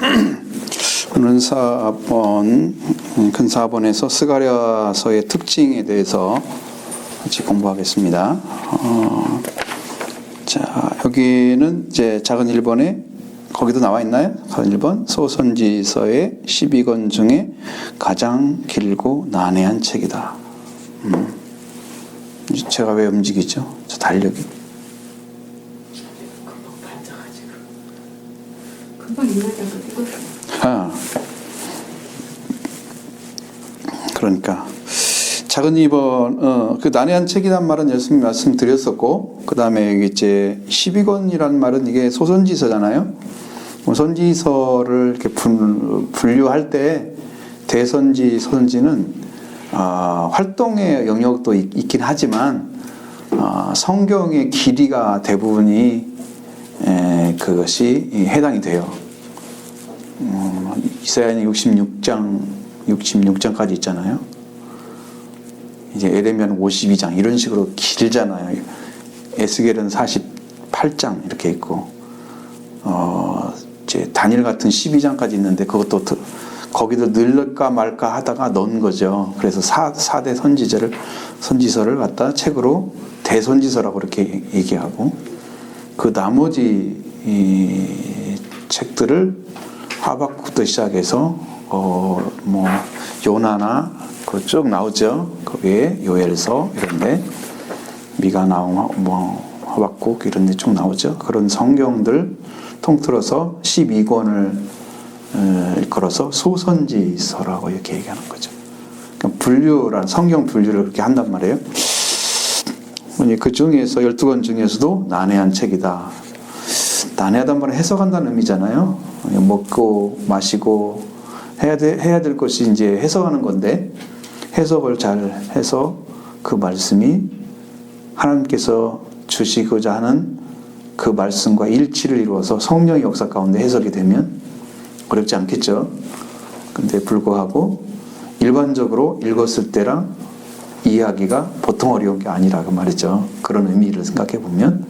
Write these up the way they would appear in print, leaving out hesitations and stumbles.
오늘 4번 근 4번에서 스가랴서의 특징에 대해서 같이 공부하겠습니다. 자, 여기는 이제 작은 1번에 거기도 나와 있나요? 작은 1번 소선지서의 12권 중에 가장 길고 난해한 책이다. 제가 왜 움직이죠? 저 달력이. 금방 읽어요. 그러니까 작은 2번 그 난해한 책이란 말은 열심히 말씀드렸었고, 그 다음에 여기 이제 12권이란 말은 이게 소선지서잖아요. 선지서를 이렇게 분류할 때 대선지, 소선지는 활동의 영역도 있긴 하지만 성경의 길이가 대부분이 그것이 해당이 돼요. 이사야는 66장까지 있잖아요. 이제 에레미야는 52장 이런 식으로 길잖아요. 에스겔은 48장 이렇게 있고, 이제 다니엘 같은 12장까지 있는데 그것도 거기도 넣을까 말까 하다가 넣은 거죠. 그래서 4대 선지서를 갖다 책으로 대선지서라고 이렇게 얘기하고, 그 나머지 이 책들을 하박국부터 시작해서 요나나 그 쭉 나오죠. 거기에 요엘서 이런데 미가 나오고 하박국 이런데 쭉 나오죠. 그런 성경들 통틀어서 12권을 일컬어서 소선지서라고 이렇게 얘기하는 거죠. 그러니까 성경 분류를 그렇게 한단 말이에요. 그 중에서 12권 중에서도 난해한 책이다. 난해하단 말은 해석한다는 의미잖아요. 먹고 마시고 해야 될 것이 이제 해석하는 건데, 해석을 잘 해서 그 말씀이 하나님께서 주시고자 하는 그 말씀과 일치를 이루어서 성령의 역사 가운데 해석이 되면 어렵지 않겠죠. 근데 불구하고 일반적으로 읽었을 때랑 이해하기가 보통 어려운 게 아니라 그 말이죠. 그런 의미를 생각해 보면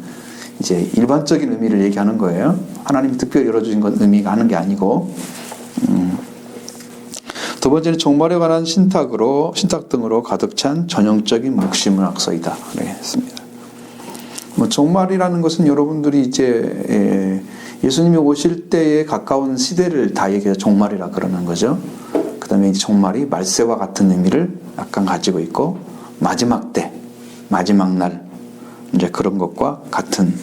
이제 일반적인 의미를 얘기하는 거예요. 하나님이 특별히 열어주신 건 의미가 하는 게 아니고. 두 번째는 종말에 관한 신탁 등으로 가득 찬 전형적인 묵시문학서이다. 그렇게 했습니다. 종말이라는 것은 여러분들이 이제 예수님이 오실 때에 가까운 시대를 다 얘기해서 종말이라 그러는 거죠. 그 다음에 종말이 말세와 같은 의미를 약간 가지고 있고, 마지막 때, 마지막 날, 이제 그런 것과 같은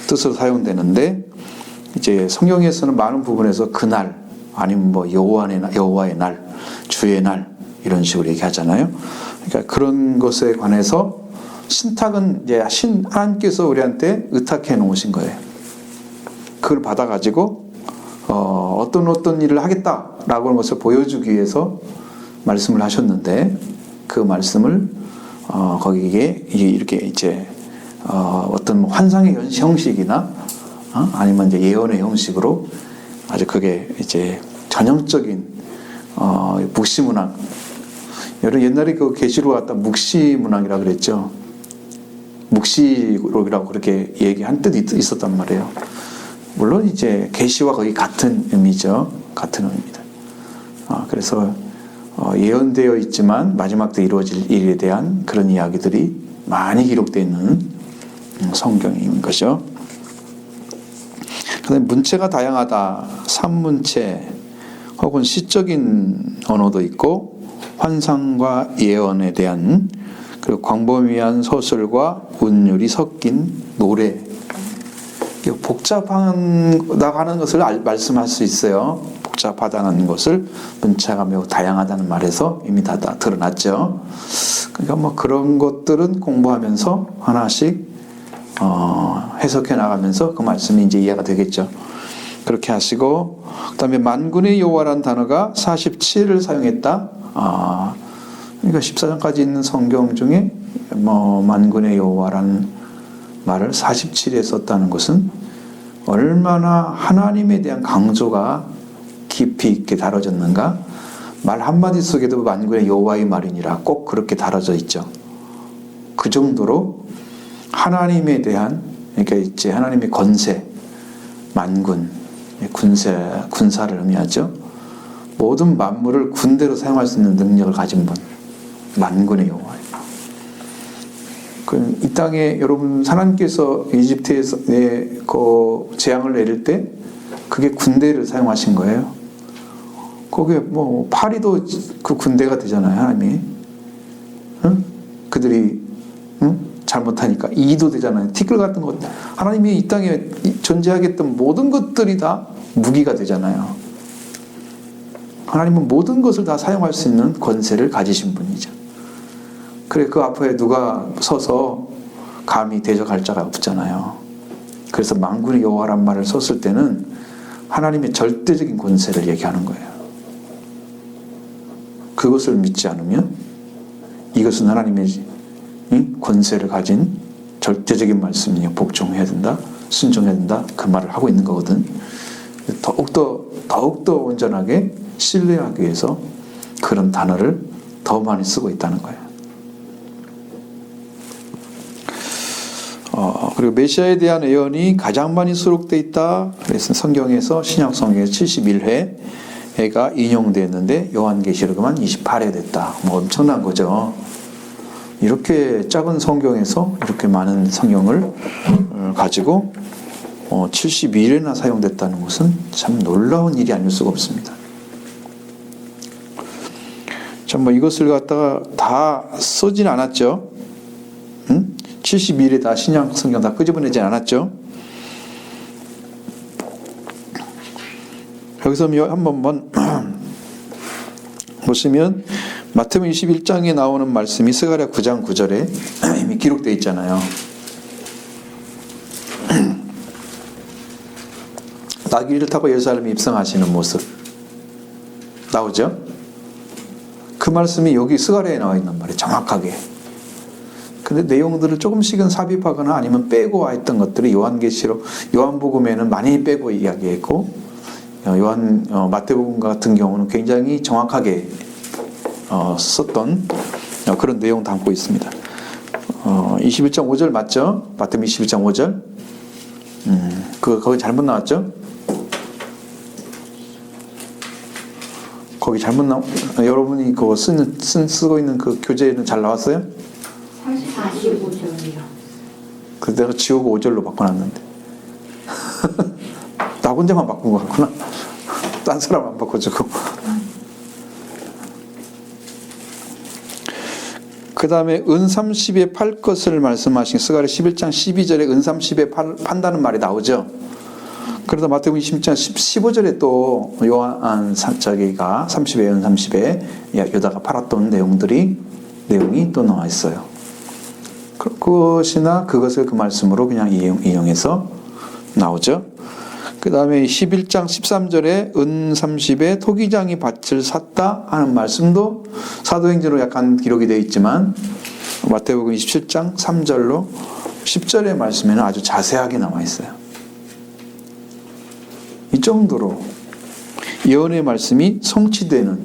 뜻으로 사용되는데, 이제 성경에서는 많은 부분에서 그날, 아니면 여호와의 날, 주의 날, 이런 식으로 얘기하잖아요. 그러니까 그런 것에 관해서 신탁은 이제 하나님께서 우리한테 의탁해 놓으신 거예요. 그걸 받아가지고, 어떤 일을 하겠다라고 하는 것을 보여주기 위해서 말씀을 하셨는데, 그 말씀을, 거기에 이렇게 이제, 어떤 환상의 형식이나, 아니면 이제 예언의 형식으로 아주 그게 이제 전형적인, 묵시문학. 옛날에 그 계시록 갖다 묵시문학이라고 그랬죠. 묵시록이라고 그렇게 얘기한 뜻이 있었단 말이에요. 물론 이제 계시와 거의 같은 의미죠. 같은 의미입니다. 그래서 예언되어 있지만 마지막 때 이루어질 일에 대한 그런 이야기들이 많이 기록되어 있는 성경인 거죠. 그다음에 문체가 다양하다. 산문체 혹은 시적인 언어도 있고, 환상과 예언에 대한, 그리고 광범위한 서술과 운율이 섞인 노래. 복잡하다는 것을 말씀할 수 있어요. 복잡하다는 것을 문체가 매우 다양하다는 말에서 이미 다 드러났죠. 그러니까 그런 것들은 공부하면서 하나씩 해석해 나가면서 그 말씀이 이제 이해가 되겠죠. 그렇게 하시고, 그 다음에 만군의 여호와라는 단어가 47을 사용했다. 그러니까 14장까지 있는 성경 중에 만군의 여호와라는 말을 47에 썼다는 것은 얼마나 하나님에 대한 강조가 깊이 있게 다뤄졌는가. 말 한마디 속에도 만군의 여호와의 말이니라 꼭 그렇게 다뤄져 있죠. 그 정도로 하나님에 대한, 그러니까 이제 하나님의 권세, 만군, 군사를 의미하죠. 모든 만물을 군대로 사용할 수 있는 능력을 가진 분, 만군의 여호와예요. 이 땅에 여러분 하나님께서 이집트에서 그 재앙을 내릴 때 그게 군대를 사용하신 거예요. 거기에 뭐 파리도 그 군대가 되잖아요, 하나님이. 응? 그들이 잘못하니까 이도 되잖아요. 티끌 같은 것. 하나님이 이 땅에 존재하겠던 모든 것들이 다 무기가 되잖아요. 하나님은 모든 것을 다 사용할 수 있는 권세를 가지신 분이죠. 그래 그 앞에 누가 서서 감히 대적할 자가 없잖아요. 그래서 만군의 여호와란 말을 썼을 때는 하나님의 절대적인 권세를 얘기하는 거예요. 그것을 믿지 않으면 이것은 하나님의 권세를 가진 절대적인 말씀이니 복종해야 된다, 순종해야 된다, 그 말을 하고 있는 거거든. 더욱더 온전하게 신뢰하기 위해서 그런 단어를 더 많이 쓰고 있다는 거예요. 그리고 메시아에 대한 예언이 가장 많이 수록되어 있다. 그래서 성경에서 신약 성경에서 71회가 인용되었는데 요한계시록에만 28회 됐다. 뭐 엄청난 거죠. 이렇게 작은 성경에서 이렇게 많은 성경을 가지고 72회나 사용됐다는 것은 참 놀라운 일이 아닐 수가 없습니다. 참 뭐 이것을 갖다가 다 쓰진 않았죠. 72일에 다 신약 성경 다 끄집어내지 않았죠. 여기서 한번 보시면 마태복음 21장에 나오는 말씀이 스가랴 9장 9절에 이미 기록되어 있잖아요. 나귀를 타고 예루살렘에 입성하시는 모습 나오죠. 그 말씀이 여기 스가랴에 나와 있는 말이에요. 정확하게. 근데 내용들을 조금씩은 삽입하거나 아니면 빼고 와 있던 것들이 요한계시록, 요한복음에는 많이 빼고 이야기했고, 마태복음 같은 경우는 굉장히 정확하게 썼던 그런 내용 담고 있습니다. 21장 5절 맞죠? 마태복음 21장 5절. 거기 잘못 나왔죠? 거기 잘못 여러분이 그거 쓰고 있는 그 교재는 잘 나왔어요? 45절이요. 그래서 내가 지우고 5절로 바꿔놨는데 나 혼자만 바꾼 것 같구나. 딴 사람 안 바꿔주고. 그 다음에 은 30에 팔 것을 말씀하신 스가랴 11장 12절에 은 30에 판다는 말이 나오죠. 그러다 마태복음 20장 15절에 또 요한 저기가 30에 은 30에 유다가 팔았던 내용이 또 나와 있어요. 그것이나 그것을 그 말씀으로 그냥 이용해서 나오죠. 그 다음에 11장 13절에 은 30에 토기장이 밭을 샀다 하는 말씀도 사도행전으로 약간 기록이 되어 있지만 마태복음 27장 3절로 10절의 말씀에는 아주 자세하게 나와 있어요. 이 정도로 예언의 말씀이 성취되는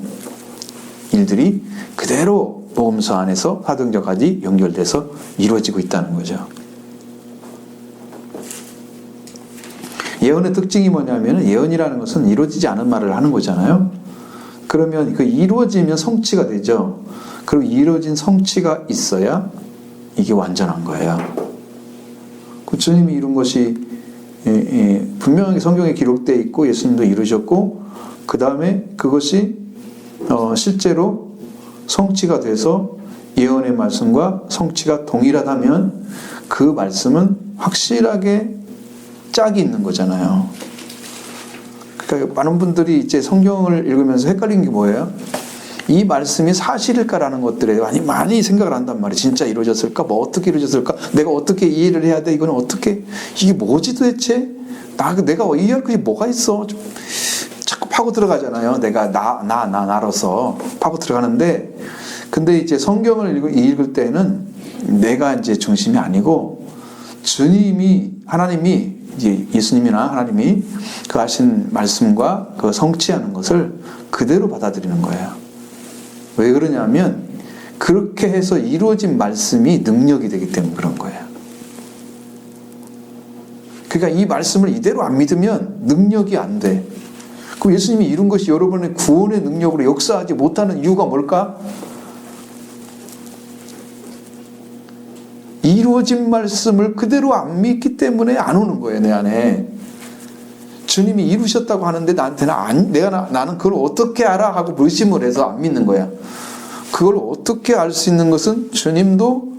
일들이 그대로 복음서 안에서 사도행전까지 연결돼서 이루어지고 있다는 거죠. 예언의 특징이 뭐냐면 예언이라는 것은 이루어지지 않은 말을 하는 거잖아요. 그러면 그 이루어지면 성취가 되죠. 그리고 이루어진 성취가 있어야 이게 완전한 거예요. 그 주님이 이룬 것이 분명하게 성경에 기록되어 있고 예수님도 이루셨고 그 다음에 그것이 실제로 성취가 돼서 예언의 말씀과 성취가 동일하다면 그 말씀은 확실하게 짝이 있는 거잖아요. 그러니까 많은 분들이 이제 성경을 읽으면서 헷갈리는 게 뭐예요? 이 말씀이 사실일까라는 것들에 많이 생각을 한단 말이에요. 진짜 이루어졌을까? 뭐 어떻게 이루어졌을까? 내가 어떻게 이해를 해야 돼? 이거는 어떻게? 이게 뭐지 도대체? 내가 이해할 것이 뭐가 있어? 자꾸 파고 들어가잖아요. 내가 나로서 파고 들어가는데, 근데 이제 성경을 읽을 때는 내가 이제 중심이 아니고 하나님이 이제 예수님이나 하나님이 그 하신 말씀과 그 성취하는 것을 그대로 받아들이는 거예요. 왜 그러냐면 그렇게 해서 이루어진 말씀이 능력이 되기 때문에 그런 거예요. 그러니까 이 말씀을 이대로 안 믿으면 능력이 안 돼. 그럼 예수님이 이룬 것이 여러분의 구원의 능력으로 역사하지 못하는 이유가 뭘까? 이루어진 말씀을 그대로 안 믿기 때문에 안 오는 거예요, 내 안에. 주님이 이루셨다고 하는데 나한테는 나는 그걸 어떻게 알아? 하고 의심을 해서 안 믿는 거야. 그걸 어떻게 알 수 있는 것은 주님도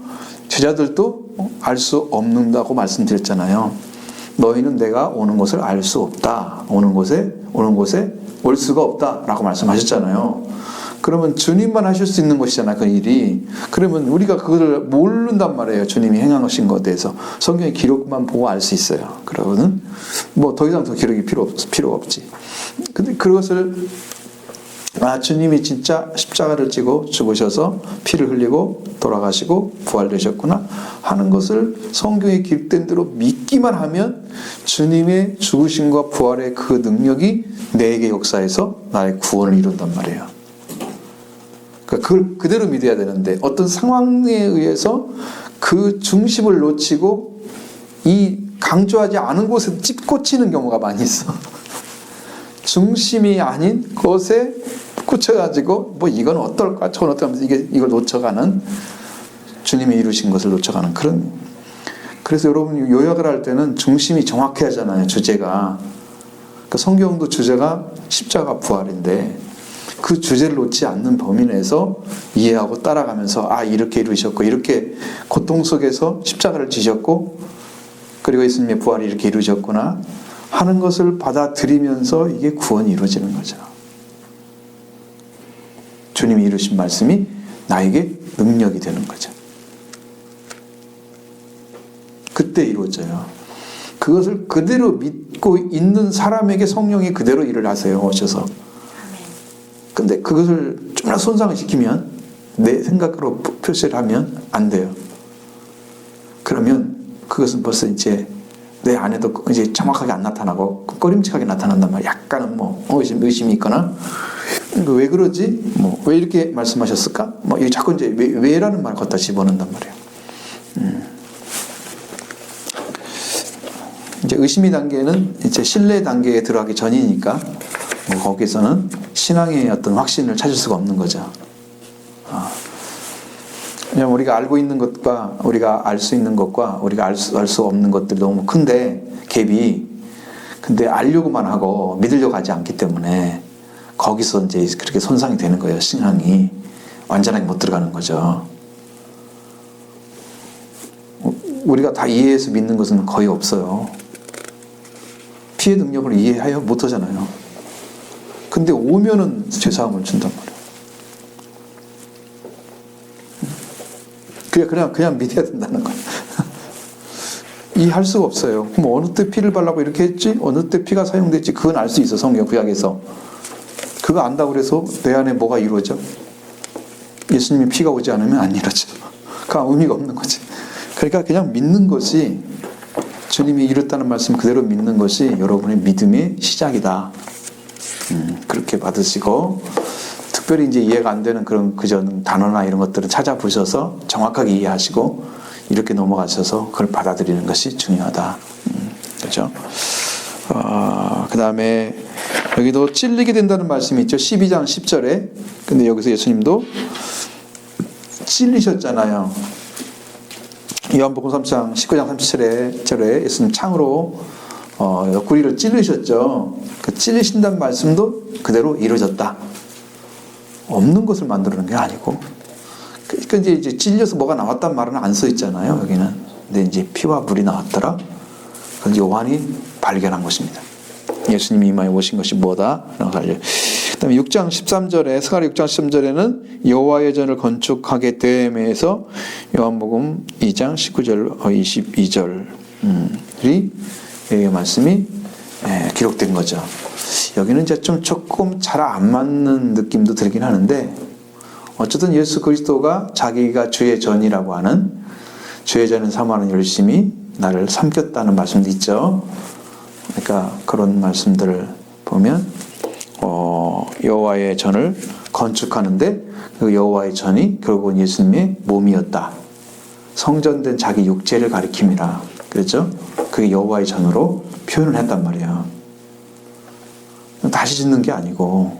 제자들도 알 수 없는다고 말씀드렸잖아요. 너희는 내가 오는 것을 알 수 없다. 오는 곳에 올 수가 없다. 라고 말씀하셨잖아요. 그러면 주님만 하실 수 있는 것이잖아요, 그 일이. 그러면 우리가 그걸 모른단 말이에요. 주님이 행하신 것에 대해서. 성경의 기록만 보고 알 수 있어요. 그러고는 뭐 더 이상 더 기록이 필요 없지. 근데 그것을 주님이 진짜 십자가를 지고 죽으셔서 피를 흘리고 돌아가시고 부활되셨구나 하는 것을 성경에 기록된 대로 믿기만 하면 주님의 죽으심과 부활의 그 능력이 내게 역사해서 나의 구원을 이룬단 말이에요. 그걸 그대로 믿어야 되는데 어떤 상황에 의해서 그 중심을 놓치고 이 강조하지 않은 곳에 찝꽂히는 경우가 많이 있어. 중심이 아닌 것에 꽂혀가지고 뭐 이건 어떨까 저건 어떨까 하면서 이걸 놓쳐가는, 주님이 이루신 것을 놓쳐가는 그런. 그래서 여러분 요약을 할 때는 중심이 정확해야 하잖아요. 주제가. 그 성경도 주제가 십자가 부활인데 그 주제를 놓지 않는 범위 내에서 이해하고 따라가면서 이렇게 이루셨고 이렇게 고통 속에서 십자가를 지셨고 그리고 예수님의 부활이 이렇게 이루셨구나 하는 것을 받아들이면서 이게 구원이 이루어지는 거죠. 주님이 이루신 말씀이 나에게 능력이 되는 거죠. 그때 이루어져요. 그것을 그대로 믿고 있는 사람에게 성령이 그대로 일을 하세요. 오셔서. 근데 그것을 좀이라도 손상을 시키면, 내 생각으로 표시를 하면 안 돼요. 그러면 그것은 벌써 이제 내 안에도 이제 정확하게 안 나타나고 꺼림칙하게 나타난단 말이야. 약간은 뭐 의심이 있거나 왜 그러지? 뭐 왜 이렇게 말씀하셨을까? 뭐 이게 자꾸 이제 왜라는 말 갖다 집어넣는단 말이에요. 이제 의심의 단계는 이제 신뢰 단계에 들어가기 전이니까 뭐 거기서는 신앙의 어떤 확신을 찾을 수가 없는 거죠. 왜냐하면 우리가 알고 있는 것과 우리가 알 수 있는 것과 우리가 알 수 없는 것들이 너무 큰데 갭이. 근데 알려고만 하고 믿으려고 하지 않기 때문에 거기서 이제 그렇게 손상이 되는 거예요. 신앙이 완전하게 못 들어가는 거죠. 우리가 다 이해해서 믿는 것은 거의 없어요. 피의 능력을 이해하여 못하잖아요. 근데 오면은 죄사함을 준단 말이에요. 그냥 믿어야 된다는 거예요. 이해할 수가 없어요. 그럼 어느 때 피를 발라고 이렇게 했지? 어느 때 피가 사용됐지? 그건 알 수 있어. 성경 구약에서. 그거 안다고 그래서 내 안에 뭐가 이루어져? 예수님이 피가 오지 않으면 안 이루어져. 그 의미가 없는 거지. 그러니까 그냥 믿는 것이, 주님이 이뤘다는 말씀 그대로 믿는 것이 여러분의 믿음의 시작이다. 그렇게 받으시고, 특별히 이제 이해가 안 되는 그런 그전 단어나 이런 것들을 찾아보셔서 정확하게 이해하시고 이렇게 넘어가셔서 그걸 받아들이는 것이 중요하다. 그렇죠? 그 다음에 여기도 찔리게 된다는 말씀이 있죠. 12장 10절에. 근데 여기서 예수님도 찔리셨잖아요. 요한복음 3장 19장 37절에 예수님 창으로 옆구리를 찔리셨죠. 그 찔리신다는 말씀도 그대로 이루어졌다. 없는 것을 만들어낸 게 아니고. 그러니까 이제 찔려서 뭐가 나왔단 말은 안 써 있잖아요. 여기는. 근데 이제 피와 물이 나왔더라. 그건 요한이 발견한 것입니다. 예수님이 이 마에 오신 것이 뭐다? 그다음에 6장 13절에 스가랴 6장 13절에는 여호와의 전을 건축하게 됨에서 요한복음 2장 19절 22절이 말씀이 기록된 거죠. 여기는 이제 좀 조금 잘 안 맞는 느낌도 들긴 하는데 어쨌든 예수 그리스도가 자기가 주의 전이라고 하는, 주의 전을 삼아는 열심히 나를 삼켰다는 말씀도 있죠. 그러니까 그런 말씀들을 보면 여호와의 전을 건축하는데 그 여호와의 전이 결국은 예수님의 몸이었다. 성전된 자기 육체를 가리킵니다. 그랬죠? 그게 여호와의 전으로 표현을 했단 말이에요. 다시 짓는 게 아니고.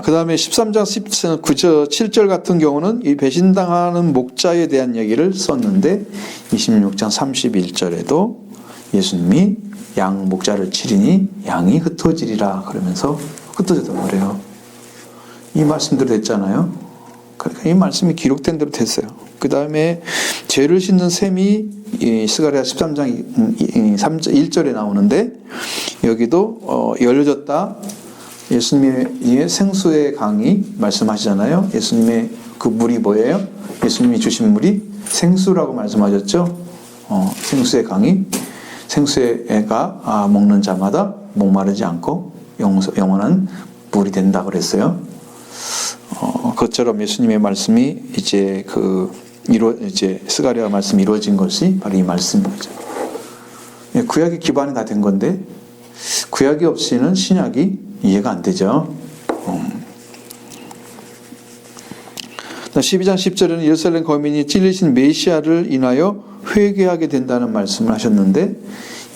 그 다음에 13장 9절, 7절 같은 경우는 이 배신당하는 목자에 대한 얘기를 썼는데 26장 31절에도 예수님이 양 목자를 치리니 양이 흩어지리라 그러면서 흩어졌단 말이에요. 이 말씀대로 됐잖아요. 그러니까 이 말씀이 기록된 대로 됐어요. 그 다음에 죄를 씻는 셈이 스가랴 13장 1절에 나오는데 여기도 열려졌다. 예수님의 생수의 강이 말씀하시잖아요. 예수님의 그 물이 뭐예요? 예수님이 주신 물이 생수라고 말씀하셨죠. 생수의 강이 생수가 먹는 자마다 목마르지 않고 영원한 물이 된다 그랬어요. 그것처럼 예수님의 말씀이 이제 이제 스가랴 말씀이 이루어진 것이 바로 이 말씀이죠. 구약의 기반이 다 된 건데 구약이 없이는 신약이 이해가 안 되죠. 12장 10절에는 예루살렘 거민이 찔리신 메시아를 인하여 회개하게 된다는 말씀을 하셨는데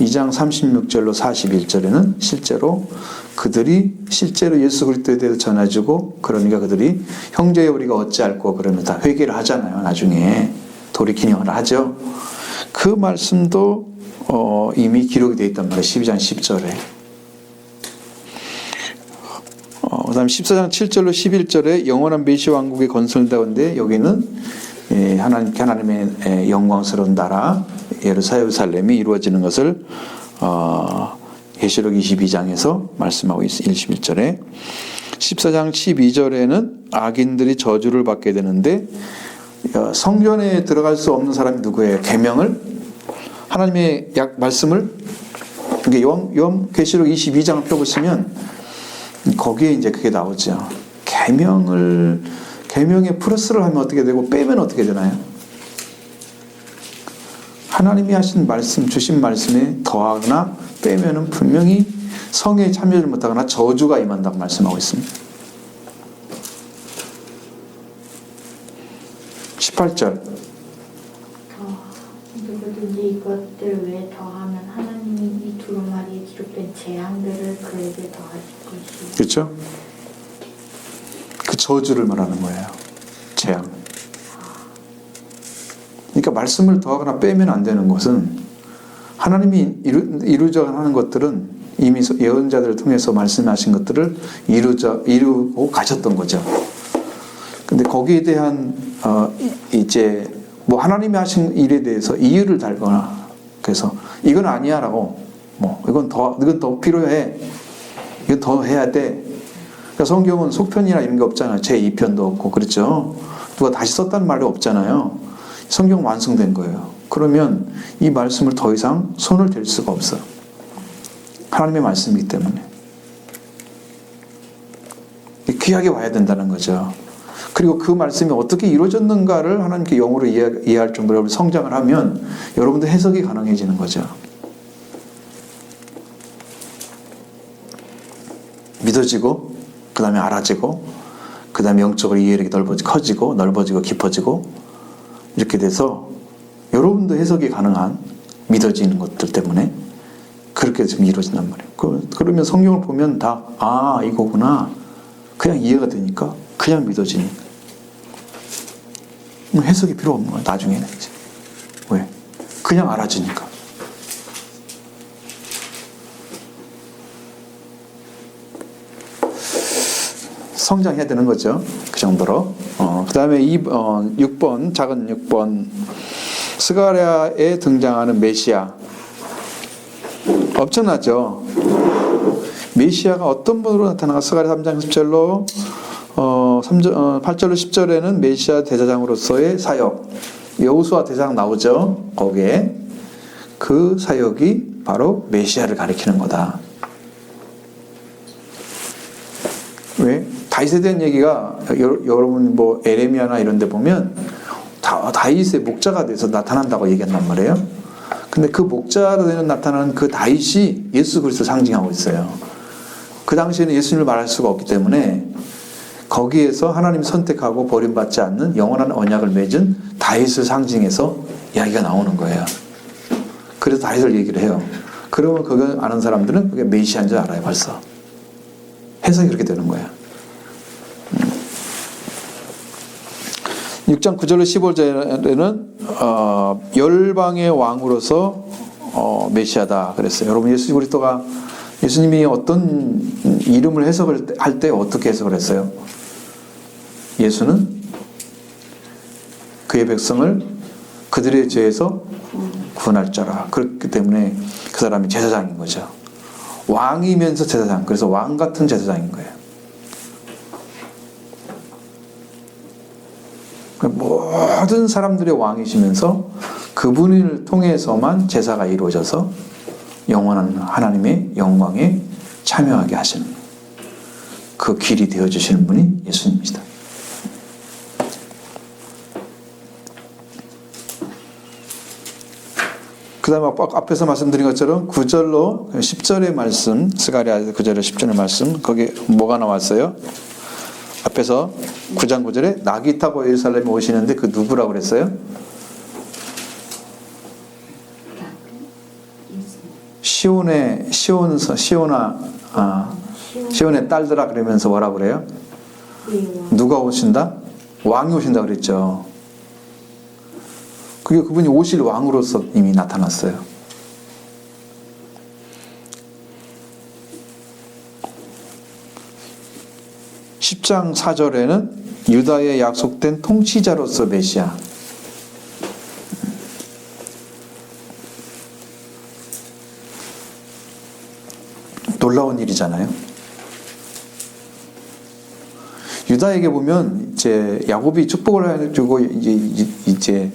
2장 36절로 41절에는 실제로 그들이 실제로 예수 그리스도에 대해서 전해주고 그러니까 그들이 형제여 우리가 어찌할꼬 그러면 다 회개를 하잖아요. 나중에 돌이키는 하죠. 그 말씀도 이미 기록이 되어 있단 말이에요. 12장 10절에. 그 다음에 14장 7절로 11절에 영원한 메시아 왕국의 건설다운데 여기는 하나님의 영광스러운 나라 예루살렘이 이루어지는 것을 계시록 22장에서 말씀하고 있어요. 21절에 14장 12절에는 악인들이 저주를 받게 되는데 성전에 들어갈 수 없는 사람이 누구예요? 계명을 하나님의 말씀을 계시록 22장을 펴보시면 거기에 이제 그게 나오죠. 계명에 플러스를 하면 어떻게 되고 빼면 어떻게 되나요? 하나님이 하신 말씀, 주신 말씀에 더하거나 빼면은 분명히 성에 참여를 못하거나 저주가 임한다고 말씀하고 있습니다. 18절. 누구든지 이것들 외에 더하면 하나님이 이 두루마리에 기록된 재앙들을 그에게 더하실 것이요. 그렇죠? 그 저주를 말하는 거예요. 재앙. 그러니까 말씀을 더하거나 빼면 안 되는 것은 하나님이 이루자 하는 것들은 이미 예언자들을 통해서 말씀하신 것들을 이루고 가셨던 거죠. 근데 거기에 대한 이제 뭐 하나님이 하신 일에 대해서 이유를 달거나 그래서 이건 아니야라고 이건 더 필요해. 이건 더 해야 돼. 그러니까 성경은 속편이나 이런 게 없잖아요. 제 2편도 없고 그렇죠. 누가 다시 썼다는 말이 없잖아요. 성경 완성된 거예요. 그러면 이 말씀을 더 이상 손을 댈 수가 없어요. 하나님의 말씀이기 때문에. 귀하게 와야 된다는 거죠. 그리고 그 말씀이 어떻게 이루어졌는가를 하나님께 영으로 이해할 정도로 성장을 하면 여러분들 해석이 가능해지는 거죠. 믿어지고 그 다음에 알아지고 그 다음에 영적으로 이해력이 커지고 넓어지고 깊어지고 이렇게 돼서 여러분도 해석이 가능한 믿어지는 것들 때문에 그렇게 좀 이루어진단 말이에요. 그러면 성경을 보면 다 이거구나 그냥 이해가 되니까 그냥 믿어지니까 해석이 필요 없는 거야. 나중에는 이제 왜? 그냥 알아지니까. 성장해야 되는 거죠. 그 정도로. 그 다음에 6번, 작은 6번. 스가랴에 등장하는 메시아. 엄청나죠? 메시아가 어떤 분으로 나타나가 스가랴 3장 10절로 8절로 10절에는 메시아 대제사장으로서의 사역. 여호수아 대제사장 나오죠? 거기에. 그 사역이 바로 메시아를 가리키는 거다. 왜? 다윗에 대한 얘기가 여러분 뭐 에레미야나 이런 데 보면 다윗의 목자가 돼서 나타난다고 얘기한단 말이에요. 근데 그 목자로 되는 나타나는 그 다윗이 예수 그리스도를 상징하고 있어요. 그 당시에는 예수님을 말할 수가 없기 때문에 거기에서 하나님이 선택하고 버림받지 않는 영원한 언약을 맺은 다윗을 상징해서 이야기가 나오는 거예요. 그래서 다윗을 얘기를 해요. 그러면 그거 아는 사람들은 그게 메시아인 줄 알아요, 벌써. 해석이 그렇게 되는 거예요. 6장 9절로 15절에는 열방의 왕으로서 메시아다 그랬어요. 여러분, 예수 그리스도가 예수님이 어떤 이름을 해석을 할 때 어떻게 해석을 했어요? 예수는 그의 백성을 그들의 죄에서 구원할 자라. 그렇기 때문에 그 사람이 제사장인 거죠. 왕이면서 제사장. 그래서 왕 같은 제사장인 거예요. 모든 사람들의 왕이시면서 그분을 통해서만 제사가 이루어져서 영원한 하나님의 영광에 참여하게 하시는 그 길이 되어주시는 분이 예수님이시다. 그 다음에 앞에서 말씀드린 것처럼 9절로 10절의 말씀, 스가랴 9절에 10절의 말씀, 거기 뭐가 나왔어요? 앞에서 9장 9절에 낙이 타고 예루살렘에 오시는데 그 누구라고 그랬어요? 시온의 딸들아 그러면서 뭐라 그래요? 누가 오신다? 왕이 오신다 그랬죠. 그게 그분이 오실 왕으로서 이미 나타났어요. (10장 4절에는) 유다의 약속된 통치자로서 메시아. 놀라운 일이잖아요. 유다에게 보면 이제 야곱이 축복을 해주고 이제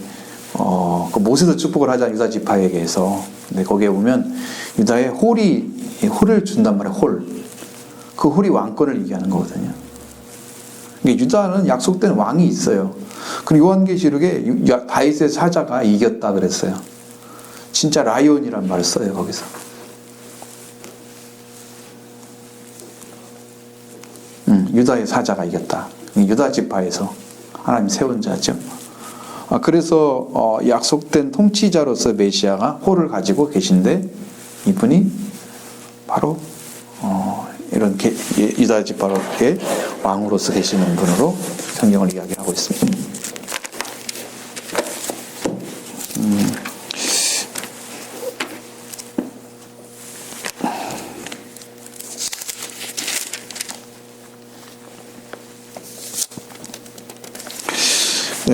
그 모세도 축복을 하자 유다 지파에게 해서. 근데 거기에 보면 유다의 홀을 준단 말이에요. 홀. 그 홀이 왕권을 얘기하는 거거든요. 유다는 약속된 왕이 있어요. 그리고 요한계시록에 다윗의 사자가 이겼다 그랬어요. 진짜 라이온이란 말을 써요, 거기서. 유다의 사자가 이겼다. 유다 지파에서 하나님 세운 자죠. 그래서 약속된 통치자로서 메시아가 홀을 가지고 계신데 이분이 바로 이런 유다 지파의 왕으로서 계시는 분으로 성경을 이야기하고 있습니다.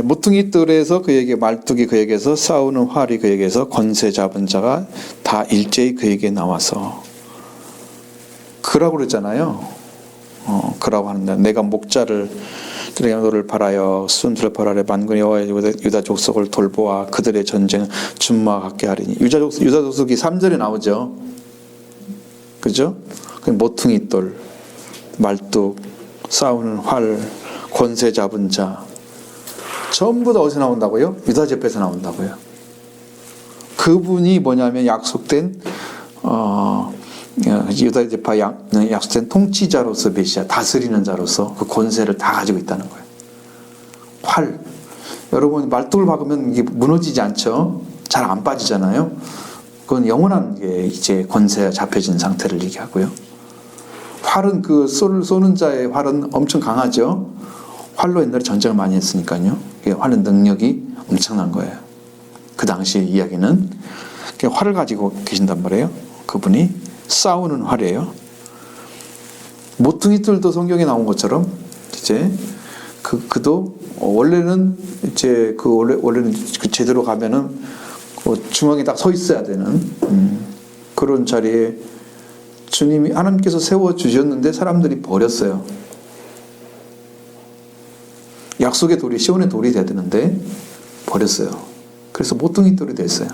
모퉁이 뜰에서 그에게 말뚝이 그에게서 싸우는 활이 그에게서 권세 잡은 자가 다 일제히 그에게 나와서. 그라고 그랬잖아요. 그라고 하는데 내가 목자를 너를 바라여 순수를 벌하려 만군의 여호와의 유다 족속을 돌보아 그들의 전쟁은 준마와 같게 하리니. 유다 족속이 3절에 나오죠. 그죠? 모퉁이 돌, 말뚝, 싸우는 활, 권세 잡은 자 전부 다 어디서 나온다고요? 유다 지파에서 나온다고요. 그분이 뭐냐면 약속된 유다 지파 약속된 통치자로서 메시아, 다스리는 자로서 그 권세를 다 가지고 있다는 거예요. 활. 여러분 말뚝을 박으면 이게 무너지지 않죠? 잘 안 빠지잖아요. 그건 영원한 게 이제 권세가 잡혀진 상태를 얘기하고요. 활은 그 쏘는 자의 활은 엄청 강하죠. 활로 옛날에 전쟁을 많이 했으니까요. 활은 능력이 엄청난 거예요. 그 당시의 이야기는 활을 가지고 계신단 말이에요. 그분이 싸우는 활이에요. 모퉁이 뜰도 성경에 나온 것처럼 이제 그도 원래는 이제 원래는 제대로 가면은 중앙에 딱 서 있어야 되는 그런 자리에 주님이 하나님께서 세워 주셨는데 사람들이 버렸어요. 약속의 돌이 시온의 돌이 돼야 되는데 버렸어요. 그래서 모퉁이 돌이 됐어요.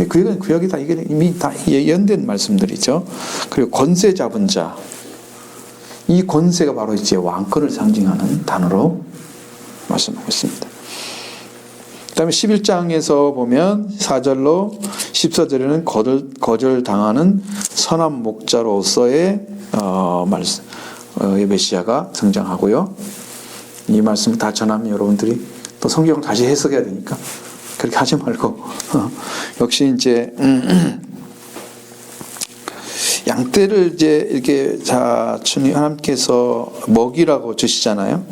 그 이야기 다 이게 이미 다 예언된 말씀들이죠. 그리고 권세 잡은 자, 이 권세가 바로 이제 왕권을 상징하는 단어로 말씀하고 있습니다. 그다음에 11장에서 보면 4절로 14절에는 거절당하는 선한 목자로서의 말씀. 메시아가 등장하고요. 이 말씀을 다 전하면 여러분들이 또 성경을 다시 해석해야 되니까 그렇게 하지 말고 역시 이제 양떼를 이제 이렇게 자 주님 하나님께서 먹이라고 주시잖아요.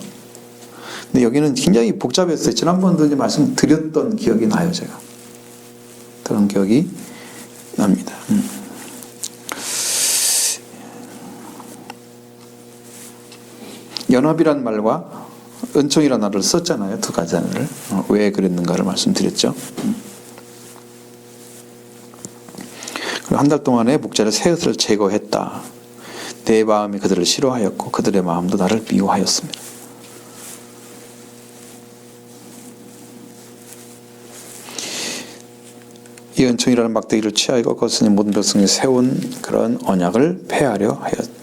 근데 여기는 굉장히 복잡했어요. 지난번도 이제 말씀드렸던 기억이 나요, 제가. 그런 기억이 납니다. 연합이란 말과 은총이라는 말을 썼잖아요. 두 가지 단어를. 왜 그랬는가를 말씀드렸죠. 그리고 한 달 동안에 목자를 셋을 제거했다. 내 마음이 그들을 싫어하였고 그들의 마음도 나를 미워하였습니다. 이 은총이라는 막대기를 취하여 거스니 모든 백성이 세운 그런 언약을 폐하려 하였습니다.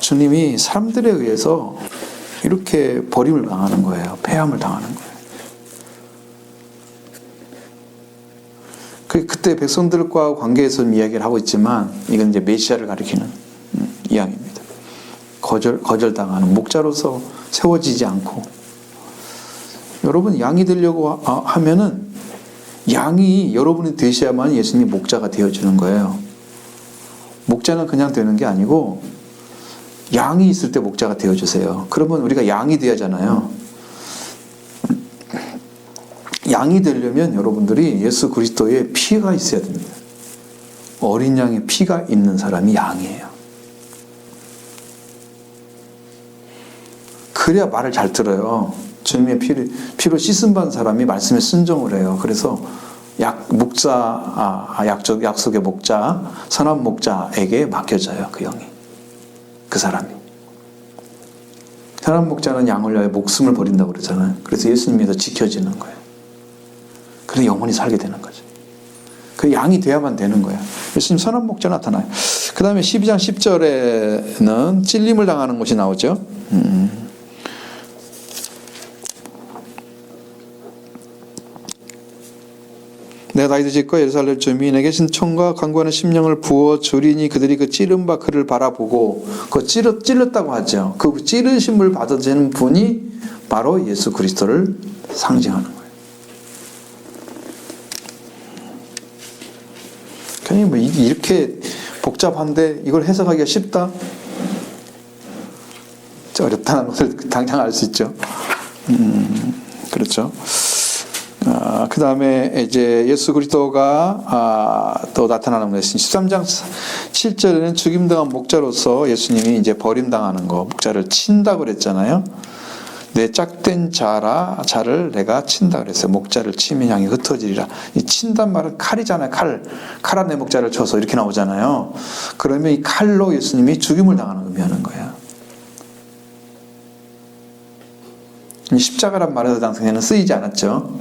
주님이 사람들에 의해서 이렇게 버림을 당하는 거예요. 폐함을 당하는 거예요. 그때 백성들과 관계에서 이야기를 하고 있지만 이건 이제 메시아를 가리키는 이야기입니다. 거절당하는 목자로서 세워지지 않고 여러분 양이 되려고 하면은 양이 여러분이 되셔야만 예수님이 목자가 되어주는 거예요. 목자는 그냥 되는 게 아니고 양이 있을 때 목자가 되어주세요. 그러면 우리가 양이 되잖아요. 양이 되려면 여러분들이 예수 그리스도의 피가 있어야 됩니다. 어린 양의 피가 있는 사람이 양이에요. 그래야 말을 잘 들어요. 주님의 피로 씻음 받은 사람이 말씀에 순종을 해요. 그래서 약속의 목자, 선한 목자에게 맡겨져요. 그 영이. 그 사람이. 선한 목자는 양을 위하여 목숨을 버린다고 그러잖아요. 그래서 예수님에서 지켜지는 거예요. 그래서 영원히 살게 되는 거죠. 그 양이 돼야만 되는 거예요. 예수님 선한 목자 나타나요. 그 다음에 12장 10절에는 찔림을 당하는 것이 나오죠. 내가 다윗의 집과 예루살렘 주민에게 신청과 간구하는 심령을 부어 주리니 그들이 그 찌른 바 그를 바라보고 그 찔렀다고 하죠. 그 찌르심을 받으시는 분이 바로 예수 그리스도를 상징하는 거예요. 그냥 뭐 이렇게 복잡한데 이걸 해석하기가 쉽다? 어렵다는 것을 당장 알 수 있죠. 그렇죠. 그 다음에 이제 예수 그리스도가 또 나타나는 것이 13장 7절에는 죽임당한 목자로서 예수님이 이제 버림당하는 거, 목자를 친다 그랬잖아요. 내 짝된 자를 내가 친다 그랬어요. 목자를 치면 양이 흩어지리라. 이 친단 말은 칼이잖아요. 칼한 내 목자를 쳐서 이렇게 나오잖아요. 그러면 이 칼로 예수님이 죽임을 당하는 의미하는 거예요. 이 십자가란 말에서 당시에는 쓰이지 않았죠.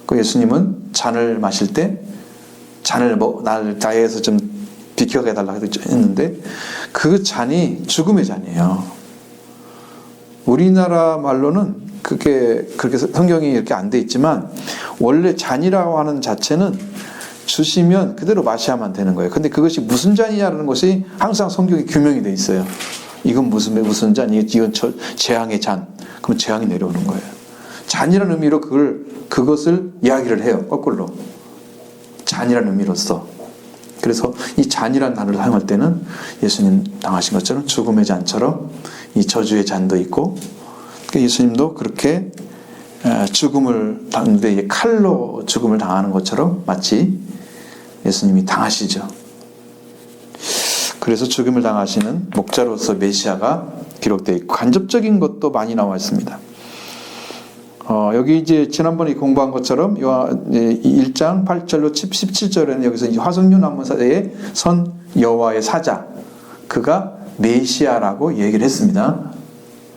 그 예수님은 잔을 마실 때 잔을 나에서 좀 비켜게 해달라고 했는데 그 잔이 죽음의 잔이에요. 우리나라 말로는 그렇게 성경이 이렇게 안 돼 있지만 원래 잔이라고 하는 자체는 주시면 그대로 마셔야만 되는 거예요. 근데 그것이 무슨 잔이냐는 것이 항상 성경에 규명이 돼 있어요. 이건 무슨 잔? 이건 재앙의 잔. 그럼 재앙이 내려오는 거예요. 잔이라는 의미로 그것을 이야기를 해요. 거꾸로. 잔이라는 의미로서. 그래서 이 잔이라는 단어를 사용할 때는 예수님 당하신 것처럼 죽음의 잔처럼 이 저주의 잔도 있고 예수님도 그렇게 죽음을 당하는데 칼로 죽음을 당하는 것처럼 마치 예수님이 당하시죠. 그래서 죽음을 당하시는 목자로서 메시아가 기록되어 있고 간접적인 것도 많이 나와 있습니다. 여기 이제 지난번에 공부한 것처럼 1장 8절로 17절에는 여기서 화석류 나무사의 선 여호와의 사자 그가 메시아라고 얘기를 했습니다.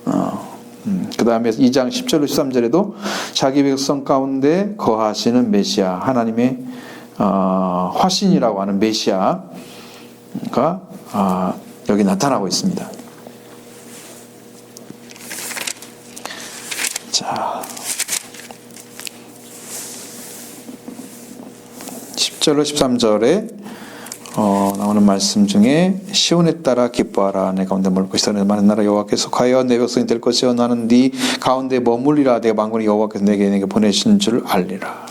그 다음에 2장 10절로 13절에도 자기 백성 가운데 거하시는 메시아 하나님의 화신이라고 하는 메시아가 여기 나타나고 있습니다. 자, 10절로 13절에 나오는 말씀 중에 시온에 따라 기뻐하라. 내 가운데 머물 것이다. 내 많은 나라 여호와께서 속하여 내 백성이 될 것이요 나는 네 가운데 머물리라. 내가 만군의 여호와께서 내게 보내신 줄 알리라.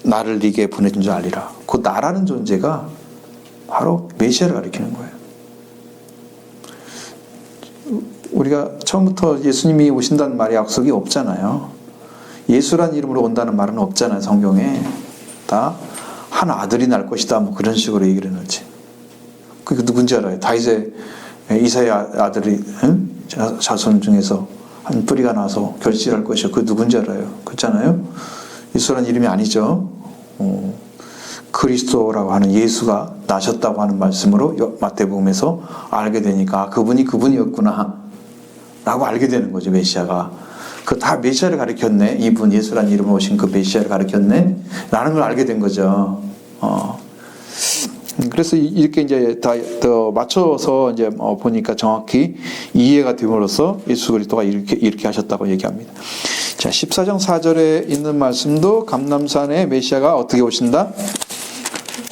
나를 네게 보내준 줄 알리라. 그 나라는 존재가 바로 메시아를 가리키는 거예요. 우리가 처음부터 예수님이 오신다는 말이 약속이 없잖아요. 예수란 이름으로 온다는 말은 없잖아요. 성경에 다 한 아들이 날 것이다 뭐 그런 식으로 얘기를 해놓지. 그게 누군지 알아요? 다윗의 이사의 아들이 자손 중에서 한 뿌리가 나서 결실할 것이요. 그 누군지 알아요? 그렇잖아요. 예수란 이름이 아니죠. 그리스도라고 하는 예수가 나셨다고 하는 말씀으로 마태복음에서 알게 되니까 그분이 그분이었구나 라고 알게 되는 거죠. 메시아가. 그 다 메시아를 가리켰네. 이분 예수란 이름으로 오신 그 메시아를 가리켰네 라는 걸 알게 된 거죠. 그래서 이렇게 이제 다 맞춰서 이제 보니까 정확히 이해가 됨으로써 예수 그리스도가 이렇게 하셨다고 얘기합니다. 자, 14장 4절에 있는 말씀도 감람산에 메시아가 어떻게 오신다?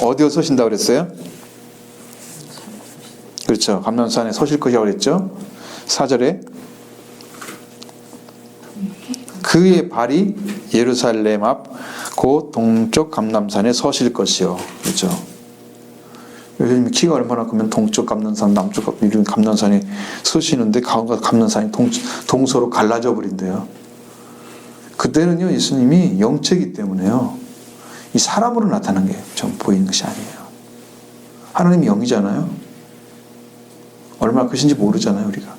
어디에 서신다 그랬어요? 그렇죠. 감람산에 서실 것이라고 그랬죠. 4절에 그의 발이 예루살렘 앞 곧 동쪽 감람산에 서실 것이요. 그렇죠. 예수님이 키가 얼마나 크면 동쪽 감람산, 남쪽 감람산에 서시는데 가운데 감람산이 동서로 갈라져 버린대요. 그때는요 예수님이 영체이기 때문에요. 이 사람으로 나타난 게 좀 보이는 것이 아니에요. 하나님이 영이잖아요. 얼마나 크신지 모르잖아요 우리가.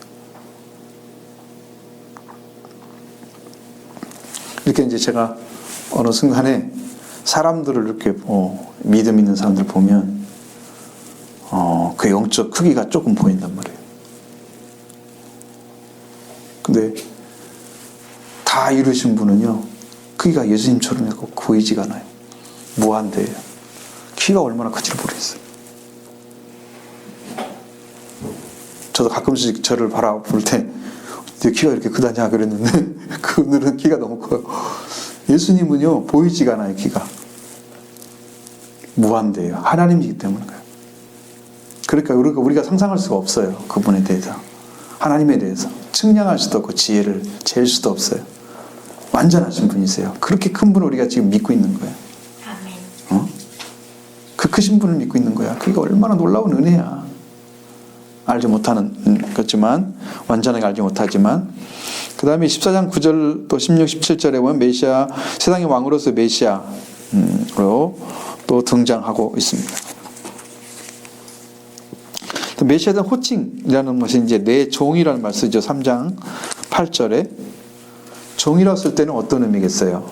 이렇게 이제 제가 어느 순간에 사람들을 이렇게 믿음 있는 사람들 보면 그 영적 크기가 조금 보인단 말이에요. 근데 다 이루신 분은요 크기가 예수님처럼 해서 보이지가 않아요. 무한대예요. 키가 얼마나 큰지 모르겠어요. 저도 가끔씩 저를 바라볼 때 내 키가 이렇게 크다냐 그랬는데 그분들은 키가 너무 커요. 예수님은요 보이지가 않아요. 키가 무한대예요. 하나님이기 때문에. 그러니까 우리가 상상할 수가 없어요. 그분에 대해서, 하나님에 대해서 측량할 수도 없고 지혜를 잴 수도 없어요. 완전하신 분이세요. 그렇게 큰 분을 우리가 지금 믿고 있는 거예요. 아멘. 그 크신 분을 믿고 있는 거야. 그게 얼마나 놀라운 은혜야. 알지 못하는 거지만, 완전하게 알지 못하지만. 그 다음에 14장 9절 또 16, 17절에 보면 메시아, 세상의 왕으로서 메시아로 또 등장하고 있습니다. 메시아에 대한 호칭이라는 것이 이제 내 종이라는 말 쓰죠. 3장 8절에. 종이라고 쓸 때는 어떤 의미겠어요?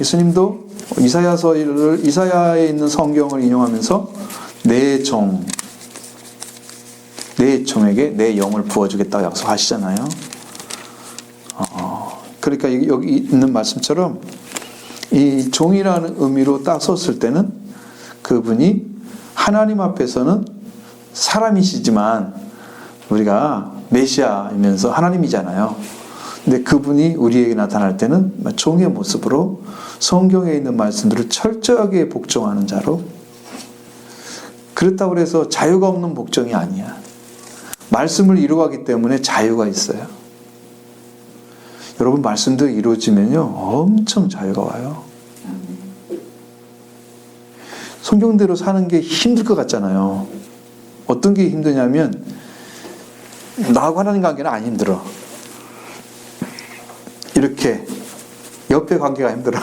예수님도 이사야에 있는 성경을 인용하면서 내 종, 내 종에게 내 영을 부어주겠다고 약속하시잖아요. 그러니까 여기 있는 말씀처럼 이 종이라는 의미로 딱 썼을 때는 그분이 하나님 앞에서는 사람이시지만 우리가 메시아이면서 하나님이잖아요. 근데 그분이 우리에게 나타날 때는 종의 모습으로 성경에 있는 말씀들을 철저하게 복종하는 자로. 그렇다고 해서 자유가 없는 복종이 아니야. 말씀을 이루어가기 때문에 자유가 있어요. 여러분 말씀도 이루어지면요 엄청 자유가 와요. 성경대로 사는 게 힘들 것 같잖아요. 어떤 게 힘드냐면 나하고 하나님 관계는 안 힘들어. 이렇게 옆에 관계가 힘들어.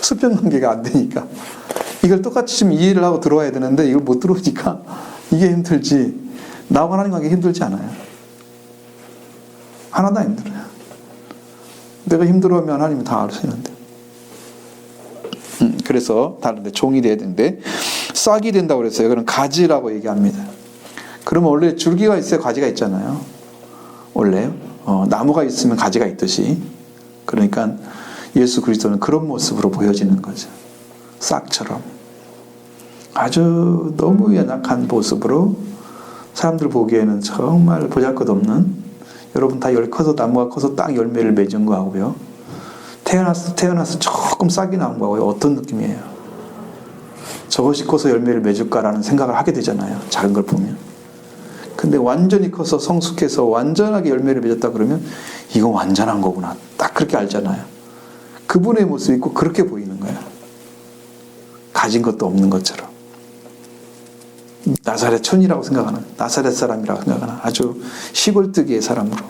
수평 관계가 안 되니까. 이걸 똑같이 좀 이해를 하고 들어와야 되는데 이걸 못 들어오니까 이게 힘들지. 나하고 하나님 관계 힘들지 않아요. 하나도 안 힘들어요. 내가 힘들어하면 하나님은 다 아시는데. 그래서 다른데 종이 돼야 되는데 싹이 된다고 그랬어요. 그럼 가지라고 얘기합니다. 그러면 원래 줄기가 있어야 가지가 있잖아요. 원래 나무가 있으면 가지가 있듯이. 그러니까 예수 그리스도는 그런 모습으로 보여지는 거죠. 싹처럼 아주 너무 연약한 모습으로 사람들 보기에는 정말 보잘것없는, 여러분 다 커서 나무가 커서 딱 열매를 맺은 거하고요 태어나서 조금 싹이 나온 거하고요 어떤 느낌이에요? 저것이 커서 열매를 맺을까라는 생각을 하게 되잖아요. 작은 걸 보면. 근데 완전히 커서 성숙해서 완전하게 열매를 맺었다 그러면 이건 완전한 거구나. 딱 그렇게 알잖아요. 그분의 모습이 꼭 그렇게 보이는 거예요. 가진 것도 없는 것처럼. 나사렛 촌이라고 생각하는, 나사렛 사람이라고 생각하는 아주 시골뜨기의 사람으로,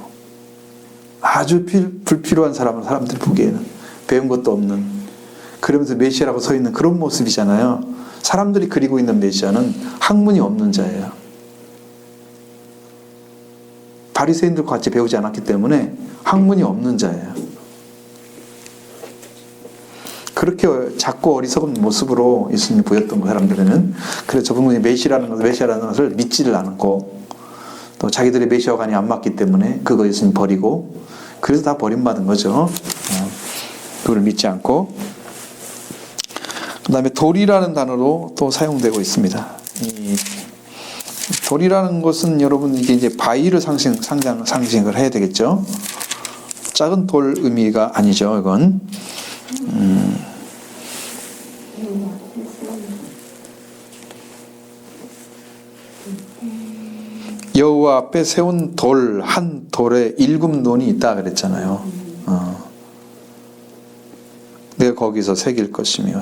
아주 불필요한 사람으로 사람들이 보기에는 배운 것도 없는, 그러면서 메시아라고 서 있는 그런 모습이잖아요. 사람들이 그리고 있는 메시아는 학문이 없는 자예요. 바리새인들과 같이 배우지 않았기 때문에 학문이 없는 자예요. 그렇게 작고 어리석은 모습으로 예수님이 보였던 사람들에는, 그래서 저분이 메시아라는 것을 믿지를 않고, 또 자기들의 메시아관이 안 맞기 때문에 그거 예수님 버리고, 그래서 다 버림받은 거죠. 그걸 믿지 않고. 그 다음에 돌이라는 단어로 또 사용되고 있습니다. 이 돌이라는 것은 여러분 이게 이제 바위를 상징을 해야 되겠죠. 작은 돌 의미가 아니죠. 이건 여호와 앞에 세운 돌, 한 돌에 7논이 있다 그랬잖아요. 내가 거기서 새길 것이며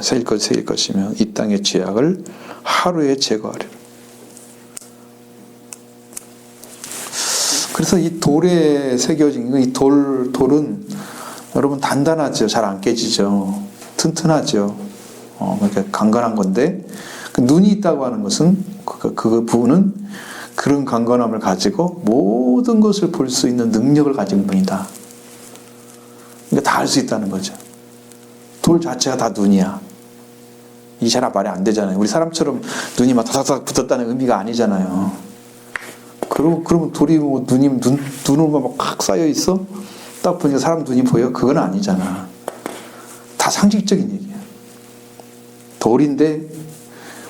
이 땅의 죄악을 하루에 제거하리라. 그래서 이 돌에 새겨진 이 돌은 여러분 단단하죠. 잘 안 깨지죠. 튼튼하죠. 그러니까 강건한 건데, 그 눈이 있다고 하는 것은 그 부분은 그런 강건함을 가지고 모든 것을 볼 수 있는 능력을 가진 분이다. 그러니까 다 알 수 있다는 거죠. 돌 자체가 다 눈이야. 이 잘 말이 안 되잖아요. 우리 사람처럼 눈이 막 다닥다닥 붙었다는 의미가 아니잖아요. 그러면 돌이 뭐 눈으로만 막 쌓여 있어? 딱 보니까 사람 눈이 보여? 그건 아니잖아. 다 상식적인 얘기야. 돌인데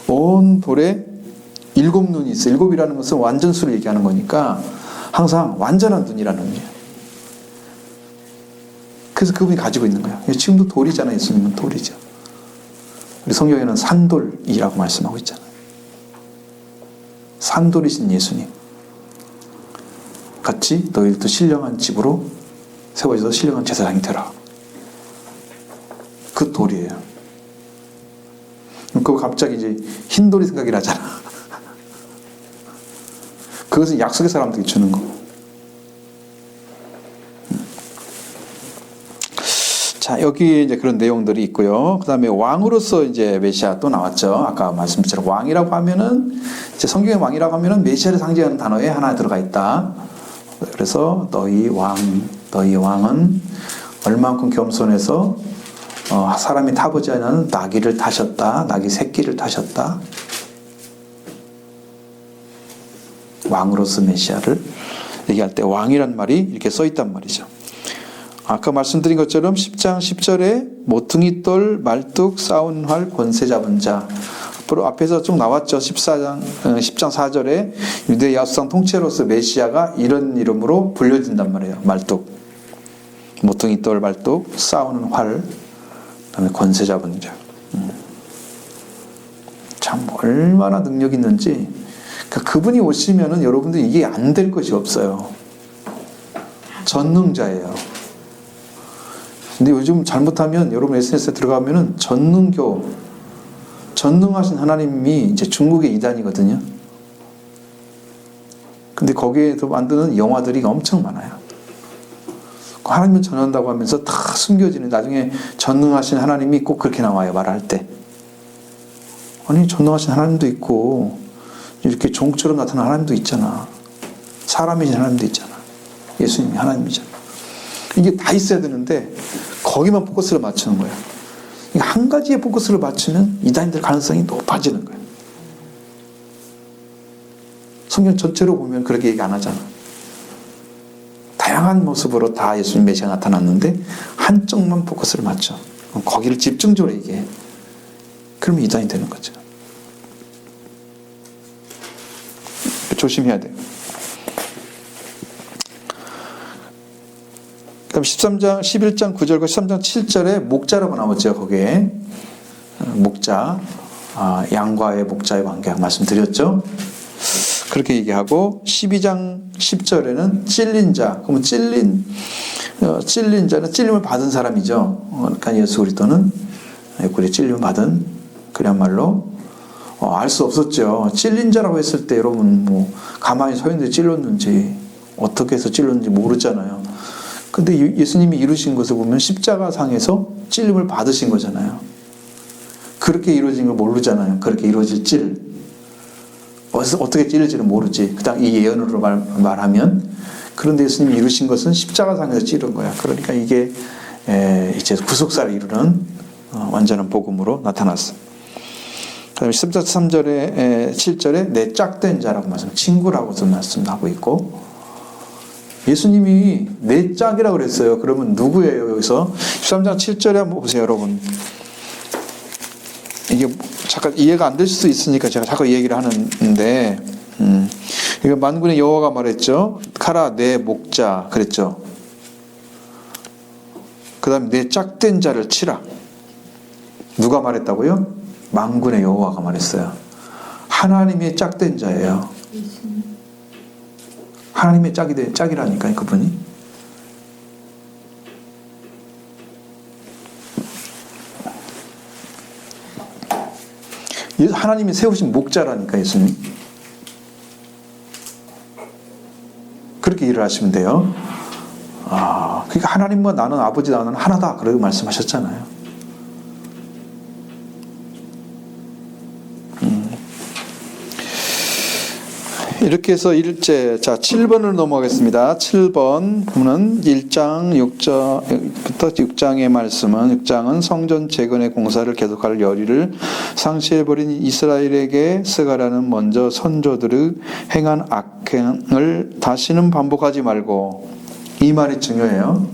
온 돌에 7눈이 있어. 7이라는 것은 완전수를 얘기하는 거니까 항상 완전한 눈이라는 의미야. 그래서 그분이 가지고 있는 거야. 지금도 돌이잖아요. 예수님은 돌이죠. 우리 성경에는 산돌이라고 말씀하고 있잖아요. 산돌이신 예수님 같이 너희들도 신령한 집으로 세워져서 신령한 제사장이 되라. 그 돌이에요. 그거 갑자기 이제 흰돌이 생각이 나잖아. 그것은 약속의 사람들이 주는 거. 자, 여기 이제 그런 내용들이 있고요. 그 다음에 왕으로서 이제 메시아 또 나왔죠. 아까 말씀드린 왕이라고 하면은, 이제 성경의 왕이라고 하면은 메시아를 상징하는 단어에 하나 들어가 있다. 그래서 너희 왕은 얼만큼 겸손해서 사람이 타보지 않은 나귀를 타셨다. 나귀 새끼를 타셨다. 왕으로서 메시아를 얘기할 때 왕이란 말이 이렇게 써 있단 말이죠. 아까 말씀드린 것처럼 10장 10절에 모퉁이 돌 말뚝 싸운 활 권세 잡은 자. 앞에서 좀 나왔죠. 10장 4절에 유대 야수상 통째로서 메시아가 이런 이름으로 불려진단 말이에요. 말뚝, 모퉁이 돌 말뚝, 싸우는 활, 그다음에 권세 잡은 자. 참 얼마나 능력 있는지. 그러니까 그분이 오시면은 여러분들 이게 안 될 것이 없어요. 전능자예요. 근데 요즘 잘못하면 여러분 SNS에 들어가면은 전능하신 하나님이 이제 중국의 이단이거든요. 근데 거기에서 만드는 영화들이 엄청 많아요. 하나님은 전한다고 하면서 다 숨겨지는, 나중에 전능하신 하나님이 꼭 그렇게 나와요. 말할 때. 아니, 전능하신 하나님도 있고 이렇게 종처럼 나타나는 하나님도 있잖아. 사람이신 하나님도 있잖아. 예수님이 하나님이잖아. 이게 다 있어야 되는데 거기만 포커스를 맞추는 거야. 한 가지에 포커스를 맞추면 이단들 가능성이 높아지는 거예요. 성경 전체로 보면 그렇게 얘기 안 하잖아. 다양한 모습으로 다 예수님 메시아 나타났는데 한쪽만 포커스를 맞춰. 거기를 집중적으로 얘기해. 그러면 이단이 되는 거죠. 조심해야 돼요. 그럼 11장 9절과 13장 7절에 목자라고 나오죠. 거기에 목자. 양과의 목자의 관계 말씀드렸죠. 그렇게 얘기하고 12장 10절에는 찔린 자, 그러면 찔린 자는 찔림을 받은 사람이죠. 그러니까 예수 그리스도는 옆구리에 찔림을 받은, 그야말로 알 수 없었죠. 찔린 자라고 했을 때 여러분 뭐 가만히 서 있는데 찔렀는지 어떻게 해서 찔렀는지 모르잖아요. 근데 예수님이 이루신 것을 보면 십자가상에서 찔림을 받으신 거잖아요. 그렇게 이루어진 걸 모르잖아요. 그렇게 이루어질 찔. 어떻게 찔릴지는 모르지. 그냥 이 예언으로 말하면. 그런데 예수님이 이루신 것은 십자가상에서 찌른 거야. 그러니까 이게 이제 구속사를 이루는 완전한 복음으로 나타났어. 그 다음에 13절에 7절에 내 짝된 자라고 말씀, 친구라고도 말씀하고 있고, 예수님이 내 짝이라고 그랬어요. 그러면 누구예요? 여기서 13장 7절에 한번 보세요, 여러분. 이게 잠깐 이해가 안 될 수도 있으니까 제가 자꾸 이 얘기를 하는데, 이거 만군의 여호와가 말했죠. 가라 내 목자 그랬죠. 그 다음에 내 짝된 자를 치라. 누가 말했다고요? 만군의 여호와가 말했어요. 하나님의 짝된 자예요. 하나님의 짝이라니까요, 그분이. 하나님이 세우신 목자라니까, 예수님. 그렇게 일을 하시면 돼요. 그러니까 하나님과 나는, 아버지 나는 하나다, 그러고 말씀하셨잖아요. 이렇게 해서 7번을 넘어가겠습니다. 7번 보면 1장 6절부터 6장의 말씀은, 6장은 성전 재건의 공사를 계속할 열의를 상실해버린 이스라엘에게 스가랴는 먼저 선조들의 행한 악행을 다시는 반복하지 말고, 이 말이 중요해요.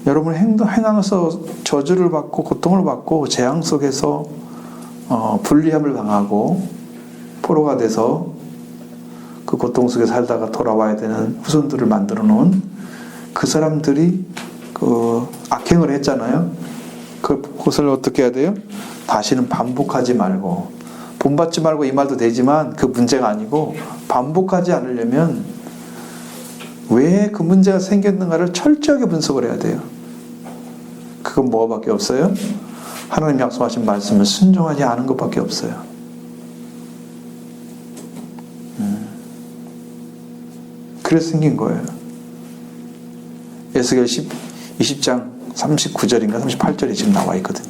여러분 행하면서 저주를 받고 고통을 받고 재앙 속에서 불리함을 당하고 포로가 돼서 그 고통 속에 살다가 돌아와야 되는 후손들을 만들어 놓은 그 사람들이 그 악행을 했잖아요. 그것을 어떻게 해야 돼요? 다시는 반복하지 말고, 본받지 말고 이 말도 되지만 그 문제가 아니고, 반복하지 않으려면 왜 그 문제가 생겼는가를 철저하게 분석을 해야 돼요. 그건 뭐밖에 없어요? 하나님 약속하신 말씀을 순종하지 않은 것밖에 없어요. 그래서 생긴 거예요. 에스겔 20장 39절인가 38절에 지금 나와 있거든요.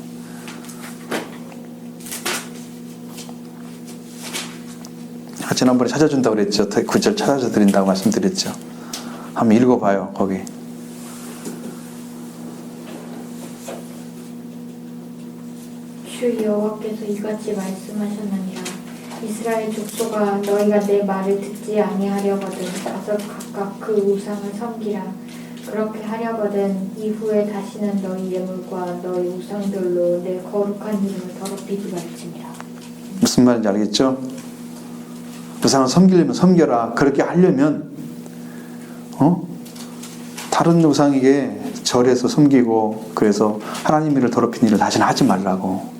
지난번에 찾아준다고 그랬죠. 9절 찾아줘 드린다고 말씀드렸죠. 한번 읽어봐요, 거기. 주 여호와께서 이같이 말씀하셨느니라. 이스라엘 족속아, 너희가 내 말을 듣지 아니하려거든 가서 각각 그 우상을 섬기라. 그렇게 하려거든 이후에 다시는 너희 예물과 너희 우상들로 내 거룩한 이름을 더럽히지 말지니라. 무슨 말인지 알겠죠? 우상을 섬기려면 섬겨라. 그렇게 하려면 다른 우상에게 절에서 섬기고, 그래서 하나님 일을 더럽힌 일을 다시는 하지 말라고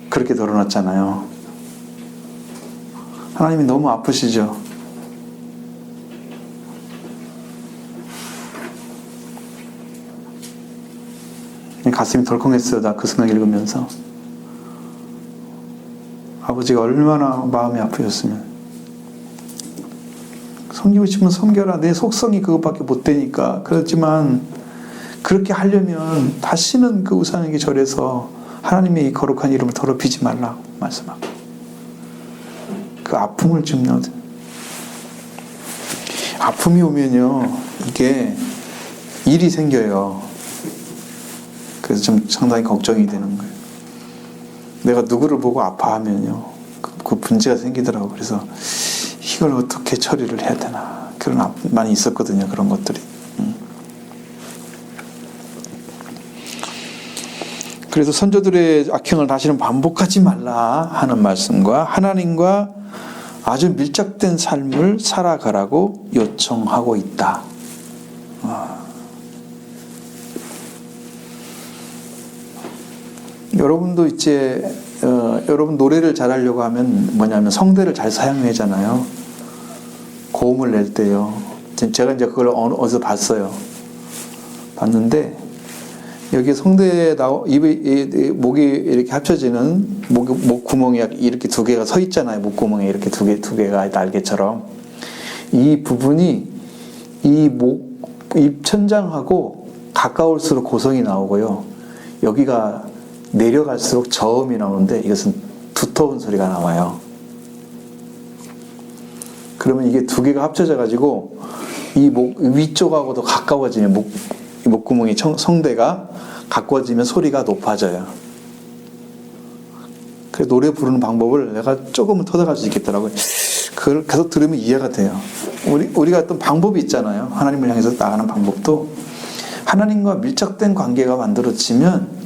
그렇게 덜어놨잖아요. 하나님이 너무 아프시죠? 가슴이 덜컹했어요. 나 그 생각 읽으면서. 아버지가 얼마나 마음이 아프셨으면. 섬기고 싶으면 섬겨라. 내 속성이 그것밖에 못 되니까. 그렇지만 그렇게 하려면 다시는 그 우상에게 절해서 하나님의 이 거룩한 이름을 더럽히지 말라고 말씀하고, 그 아픔을 줍는, 아픔이 오면요 이게 일이 생겨요. 그래서 좀 상당히 걱정이 되는 거예요. 내가 누구를 보고 아파하면요 그 문제가 생기더라고. 그래서 이걸 어떻게 처리를 해야 되나, 그런 아픔 많이 있었거든요. 그런 것들이. 그래서 선조들의 악행을 다시는 반복하지 말라 하는 말씀과, 하나님과 아주 밀착된 삶을 살아가라고 요청하고 있다. 여러분도 이제 여러분 노래를 잘하려고 하면 뭐냐면 성대를 잘 사용하잖아요. 고음을 낼 때요. 제가 이제 그걸 어디서 봤는데 여기 성대에 목이 이렇게 합쳐지는 목 구멍이 이렇게 두 개가 서 있잖아요. 목 구멍에 이렇게 두 개가 날개처럼 이 부분이 입 천장하고 가까울수록 고성이 나오고요. 여기가 내려갈수록 저음이 나오는데 이것은 두터운 소리가 나와요. 그러면 이게 두 개가 합쳐져 가지고 이 목 위쪽하고도 가까워지면 목구멍이 성대가 가까워지면 소리가 높아져요. 그래서 노래 부르는 방법을 내가 조금은 터득할 수 있겠더라고요. 그걸 계속 들으면 이해가 돼요. 우리가 어떤 방법이 있잖아요. 하나님을 향해서 나가는 방법도 하나님과 밀착된 관계가 만들어지면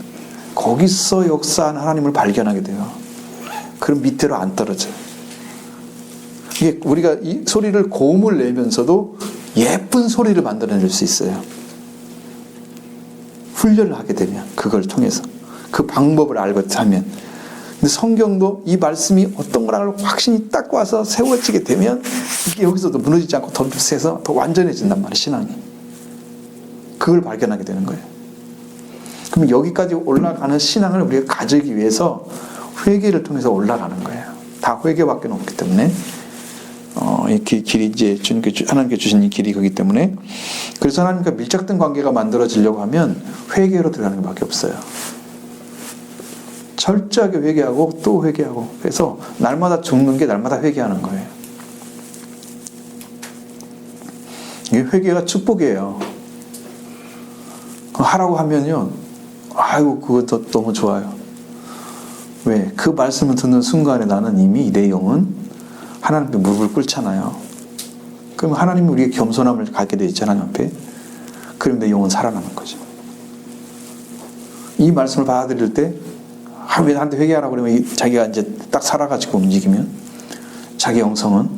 거기서 역사하는 하나님을 발견하게 돼요. 그럼 밑으로 안 떨어져요. 이게 우리가 이 소리를 고음을 내면서도 예쁜 소리를 만들어낼 수 있어요. 훈련을 하게 되면 그걸 통해서 그 방법을 알고 하면. 근데 성경도 이 말씀이 어떤 거라고 확신이 딱 와서 세워지게 되면 이게 여기서도 무너지지 않고 더 세서 더 완전해진단 말이에요. 신앙이. 그걸 발견하게 되는 거예요. 그럼 여기까지 올라가는 신앙을 우리가 가지기 위해서 회개를 통해서 올라가는 거예요. 다 회개밖에 없기 때문에 이 길이 이제 하나님께 주신 이 길이 거기 때문에 그래서 하나님과 밀착된 관계가 만들어지려고 하면 회개로 들어가는 것밖에 없어요. 철저하게 회개하고 또 회개하고 그래서 날마다 죽는 게 날마다 회개하는 거예요. 이게 회개가 축복이에요. 하라고 하면요, 아이고 그것도 너무 좋아요. 왜? 그 말씀을 듣는 순간에 나는 이미 내 영은 하나님께 무릎을 꿇잖아요. 그럼 하나님이 우리에게 겸손함을 갖게 돼 있잖아요, 옆에. 그럼 내 영은 살아나는 거죠. 이 말씀을 받아들일 때 왜 나한테 회개하라고 그러면 자기가 이제 딱 살아가지고 움직이면 자기 영성은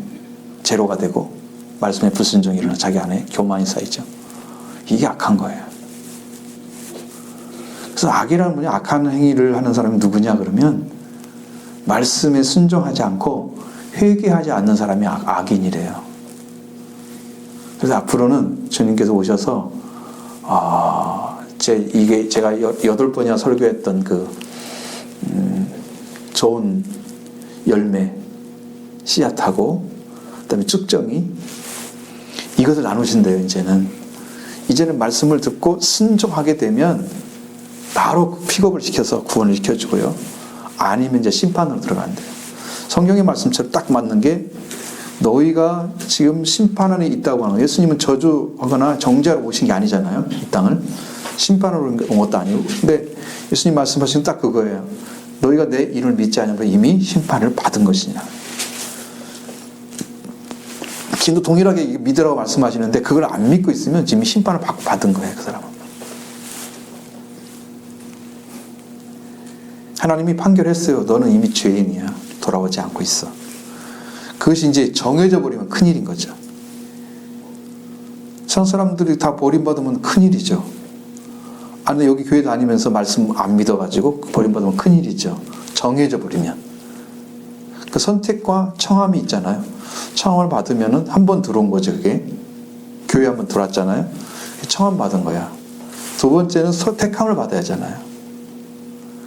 제로가 되고 말씀에 불순종이 일어나 자기 안에 교만이 쌓이죠. 이게 악한 거예요. 그래서 악이라는 분이 악한 행위를 하는 사람이 누구냐 그러면 말씀에 순종하지 않고 회개하지 않는 사람이 악인이래요. 그래서 앞으로는 주님께서 오셔서 제가 8번이나 설교했던 좋은 열매, 씨앗하고 그다음에 쭉정이 이것을 나누신대요. 이제는 말씀을 듣고 순종하게 되면 바로 픽업을 시켜서 구원을 시켜주고요. 아니면 이제 심판으로 들어간대요. 성경의 말씀처럼 딱 맞는 게 너희가 지금 심판 안에 있다고 하는 거예요. 예수님은 저주하거나 정죄하러 오신 게 아니잖아요. 이 땅을. 심판으로 온 것도 아니고. 근데 예수님 말씀하신 딱 그거예요. 너희가 내 이름을 믿지 않으면 이미 심판을 받은 것이냐. 기도 동일하게 믿으라고 말씀하시는데 그걸 안 믿고 있으면 이미 심판을 받은 거예요. 그 사람은. 하나님이 판결했어요. 너는 이미 죄인이야. 돌아오지 않고 있어. 그것이 이제 정해져 버리면 큰일인 거죠. 세상 사람들이 다 버림받으면 큰일이죠. 아니 여기 교회 다니면서 말씀 안 믿어가지고 버림받으면 큰일이죠. 정해져 버리면. 그 선택과 청함이 있잖아요. 청함을 받으면은 한 번 들어온 거죠. 그게 교회 한 번 들어왔잖아요. 청함 받은 거야. 두 번째는 택함을 받아야 하잖아요.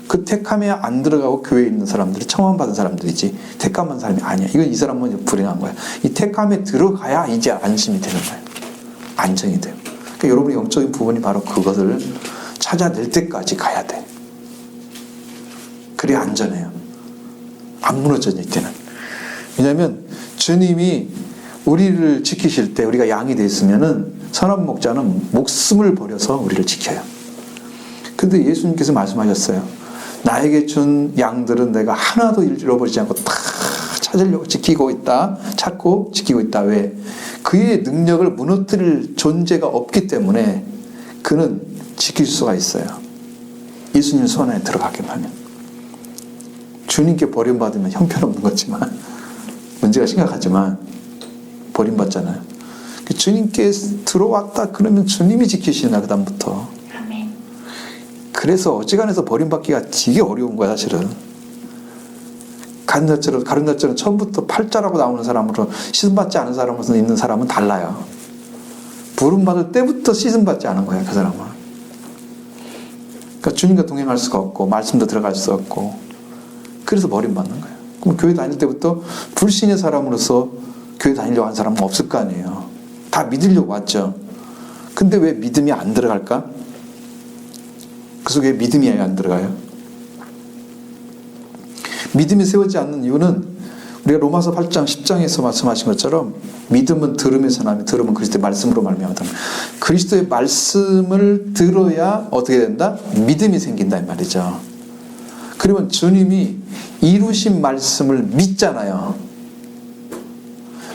그 택함에 안 들어가고 교회에 있는 사람들이 청함 받은 사람들이지 택함한 사람이 아니야. 이건 이 사람은 불행한 거야. 이 택함에 들어가야 이제 안심이 되는 거예요. 안정이 돼요. 그러니까 여러분의 영적인 부분이 바로 그것을 찾아낼 때까지 가야 돼. 그래야 안전해요. 안 무너져요, 이때는. 왜냐하면 주님이 우리를 지키실 때 우리가 양이 됐으면은 선한 목자는 목숨을 버려서 우리를 지켜요. 근데 예수님께서 말씀하셨어요. 나에게 준 양들은 내가 하나도 잃어버리지 않고 다 찾으려고 찾고 지키고 있다. 왜? 그의 능력을 무너뜨릴 존재가 없기 때문에 그는 지킬 수가 있어요. 예수님 손 안에 들어가기만 하면. 주님께 버림받으면 형편없는 거지만 문제가 심각하지만 버림받잖아요. 주님께 들어왔다 그러면 주님이 지키시나 그 다음부터. 아멘. 그래서 어지간해서 버림받기가 되게 어려운 거야 사실은. 가룟자처럼 처음부터 팔자라고 나오는 사람으로 시즌받지 않은 사람으로 있는 사람은 달라요. 부름받을 때부터 시즌받지 않은 거야 그 사람은. 그러니까 주님과 동행할 수가 없고 말씀도 들어갈 수 없고 그래서 버림받는 거예요. 그럼 교회 다닐 때부터 불신의 사람으로서 교회 다니려고 하는 사람은 없을 거 아니에요. 다 믿으려고 왔죠. 근데 왜 믿음이 안 들어갈까? 그 속에 믿음이 안 들어가요? 믿음이 세워지지 않는 이유는 우리가 로마서 8장 10장에서 말씀하신 것처럼 믿음은 들음에서 나며 들음은 그리스도의 말씀으로 말미암아. 그리스도의 말씀을 들어야 어떻게 된다? 믿음이 생긴다 이 말이죠. 그러면 주님이 이루신 말씀을 믿잖아요.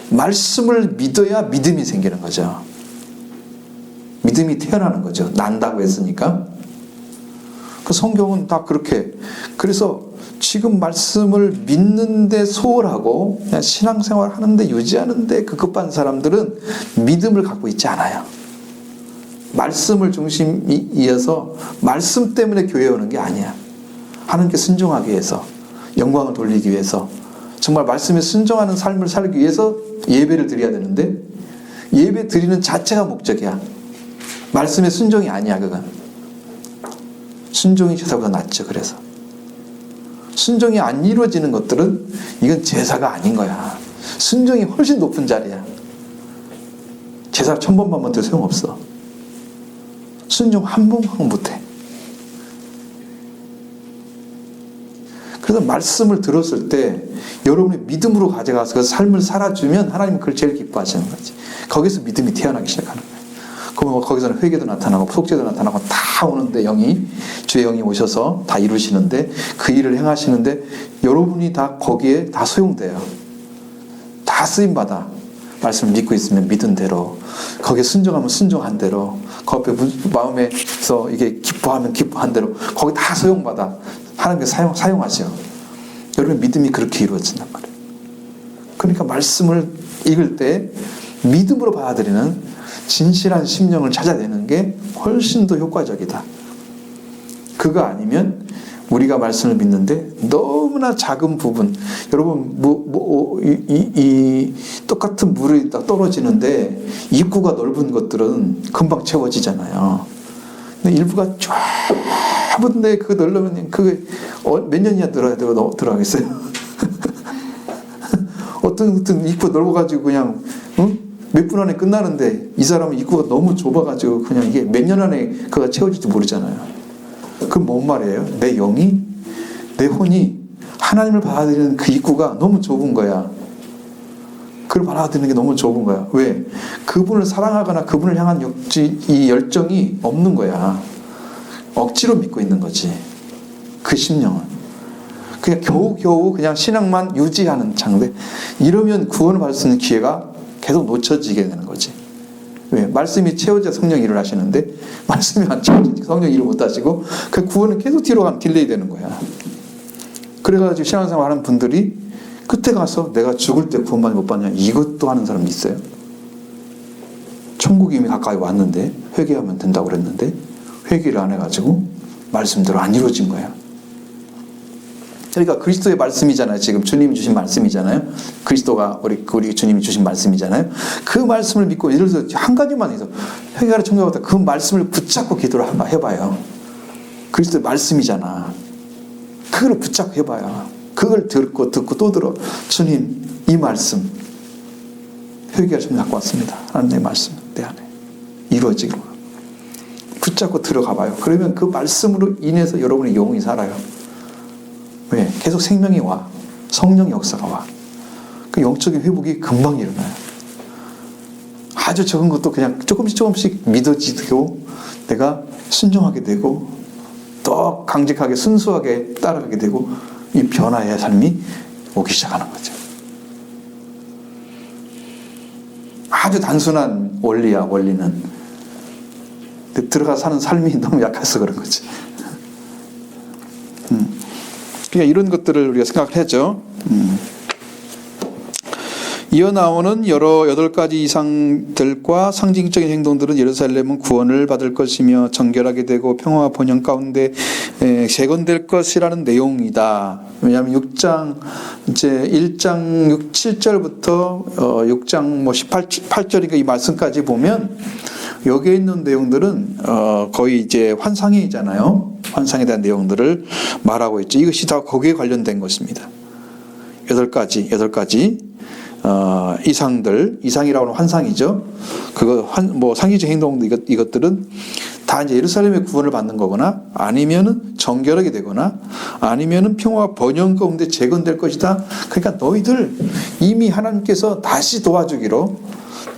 말씀을 믿어야 믿음이 생기는 거죠. 믿음이 태어나는 거죠. 난다고 했으니까. 그 성경은 다 그렇게. 그래서 지금 말씀을 믿는데 소홀하고 그냥 신앙생활 하는데 유지하는데 급급한 사람들은 믿음을 갖고 있지 않아요. 말씀을 중심이 이어서 말씀 때문에 교회에 오는 게 아니야. 하나님께 순종하기 위해서, 영광을 돌리기 위해서, 정말 말씀에 순종하는 삶을 살기 위해서 예배를 드려야 되는데 예배 드리는 자체가 목적이야. 말씀의 순종이 아니야. 그건 순종이 제사보다 낫죠. 그래서 순종이 안 이루어지는 것들은 이건 제사가 아닌 거야. 순종이 훨씬 높은 자리야. 제사 1000번만 못해도 소용없어. 순종 한 번만 못해. 그래서 말씀을 들었을 때 여러분이 믿음으로 가져가서 그 삶을 살아주면 하나님은 그걸 제일 기뻐하시는 거지. 거기서 믿음이 태어나기 시작하는 거예요. 그러면 거기서는 회개도 나타나고 속죄도 나타나고 다 오는데 주의 영이 오셔서 다 이루시는데 그 일을 행하시는데 여러분이 다 거기에 다 소용돼요. 다 쓰임받아. 말씀을 믿고 있으면 믿은 대로, 거기에 순종하면 순종한 대로, 그 앞에 마음에서 이게 기뻐하면 기뻐한 대로 거기 다 소용받아. 하나님께서 사용하죠. 여러분 믿음이 그렇게 이루어진단 말이에요. 그러니까 말씀을 읽을 때 믿음으로 받아들이는 진실한 심령을 찾아내는 게 훨씬 더 효과적이다. 그거 아니면 우리가 말씀을 믿는데 너무나 작은 부분, 여러분 이 똑같은 물이 딱 떨어지는데 입구가 넓은 것들은 금방 채워지잖아요. 근데 일부가 좁은데 그거 넣으려면 그게 몇 년이나 들어가겠어요? 어떤 입구 넓어가지고 그냥 몇 분 안에 끝나는데 이 사람은 입구가 너무 좁아가지고 그냥 이게 몇 년 안에 그가 채워질지 모르잖아요. 그럼 뭔 말이에요? 내 영이, 내 혼이 하나님을 받아들이는 그 입구가 너무 좁은 거야. 그걸 받아들이는 게 너무 좁은 거야. 왜? 그분을 사랑하거나 그분을 향한 이 열정이 없는 거야. 억지로 믿고 있는 거지. 그 심령은. 그냥 겨우겨우 그냥 신앙만 유지하는 장대. 이러면 구원을 받을 수 있는 기회가 계속 놓쳐지게 되는 거지. 왜? 말씀이 채워져 성령 일을 하시는데 말씀이 안 채워지니까 성령 일을 못 하시고 그 구원은 계속 뒤로 가면 딜레이 되는 거야. 그래가지고 신앙생활 하는 분들이 끝에 가서 내가 죽을 때 구원받지 못 받냐 이것도 하는 사람이 있어요. 천국이 이미 가까이 왔는데 회개하면 된다고 그랬는데 회개를 안 해가지고 말씀대로 안 이루어진 거야. 그러니까 그리스도의 말씀이잖아요. 지금 주님이 주신 말씀이잖아요. 그리스도가 우리 주님이 주신 말씀이잖아요. 그 말씀을 믿고 예를 들어서 한 가지만 해서 회개하라 청구하다 그 말씀을 붙잡고 기도를 해봐요. 그리스도의 말씀이잖아. 그걸 붙잡고 해봐요. 그걸 듣고 또 들어. 주님 이 말씀 회개할 좀 갖고 왔습니다. 하나님의 말씀 내 안에 이루어지기로 붙잡고 들어가봐요. 그러면 그 말씀으로 인해서 여러분의 영이 살아요. 왜? 계속 생명이 와. 성령 역사가 와. 그 영적인 회복이 금방 일어나요. 아주 적은 것도 그냥 조금씩 믿어지고 내가 순종하게 되고 또 강직하게 순수하게 따라가게 되고 이 변화의 삶이 오기 시작하는 거죠. 아주 단순한 원리야, 원리는. 근데 들어가 사는 삶이 너무 약해서 그런 거지. 그러니까 이런 것들을 우리가 생각을 하죠. 이어 나오는 여러 8가지 이상들과 상징적인 행동들은 예루살렘은 구원을 받을 것이며 정결하게 되고 평화와 번영 가운데 재건될 것이라는 내용이다. 왜냐하면 6장 이제 1장 6, 7절부터 6장 뭐 18절인가 이 말씀까지 보면 여기에 있는 내용들은 거의 이제 환상이잖아요. 환상에 대한 내용들을 말하고 있죠. 이것이 다 거기에 관련된 것입니다. 8가지 이상이라고 하는 환상이죠. 뭐 상기적 행동 이것들은 다 이제 예루살렘의 구원을 받는 거거나 아니면은 정결하게 되거나 아니면은 평화와 번영 가운데 재건될 것이다. 그러니까 너희들 이미 하나님께서 다시 도와주기로,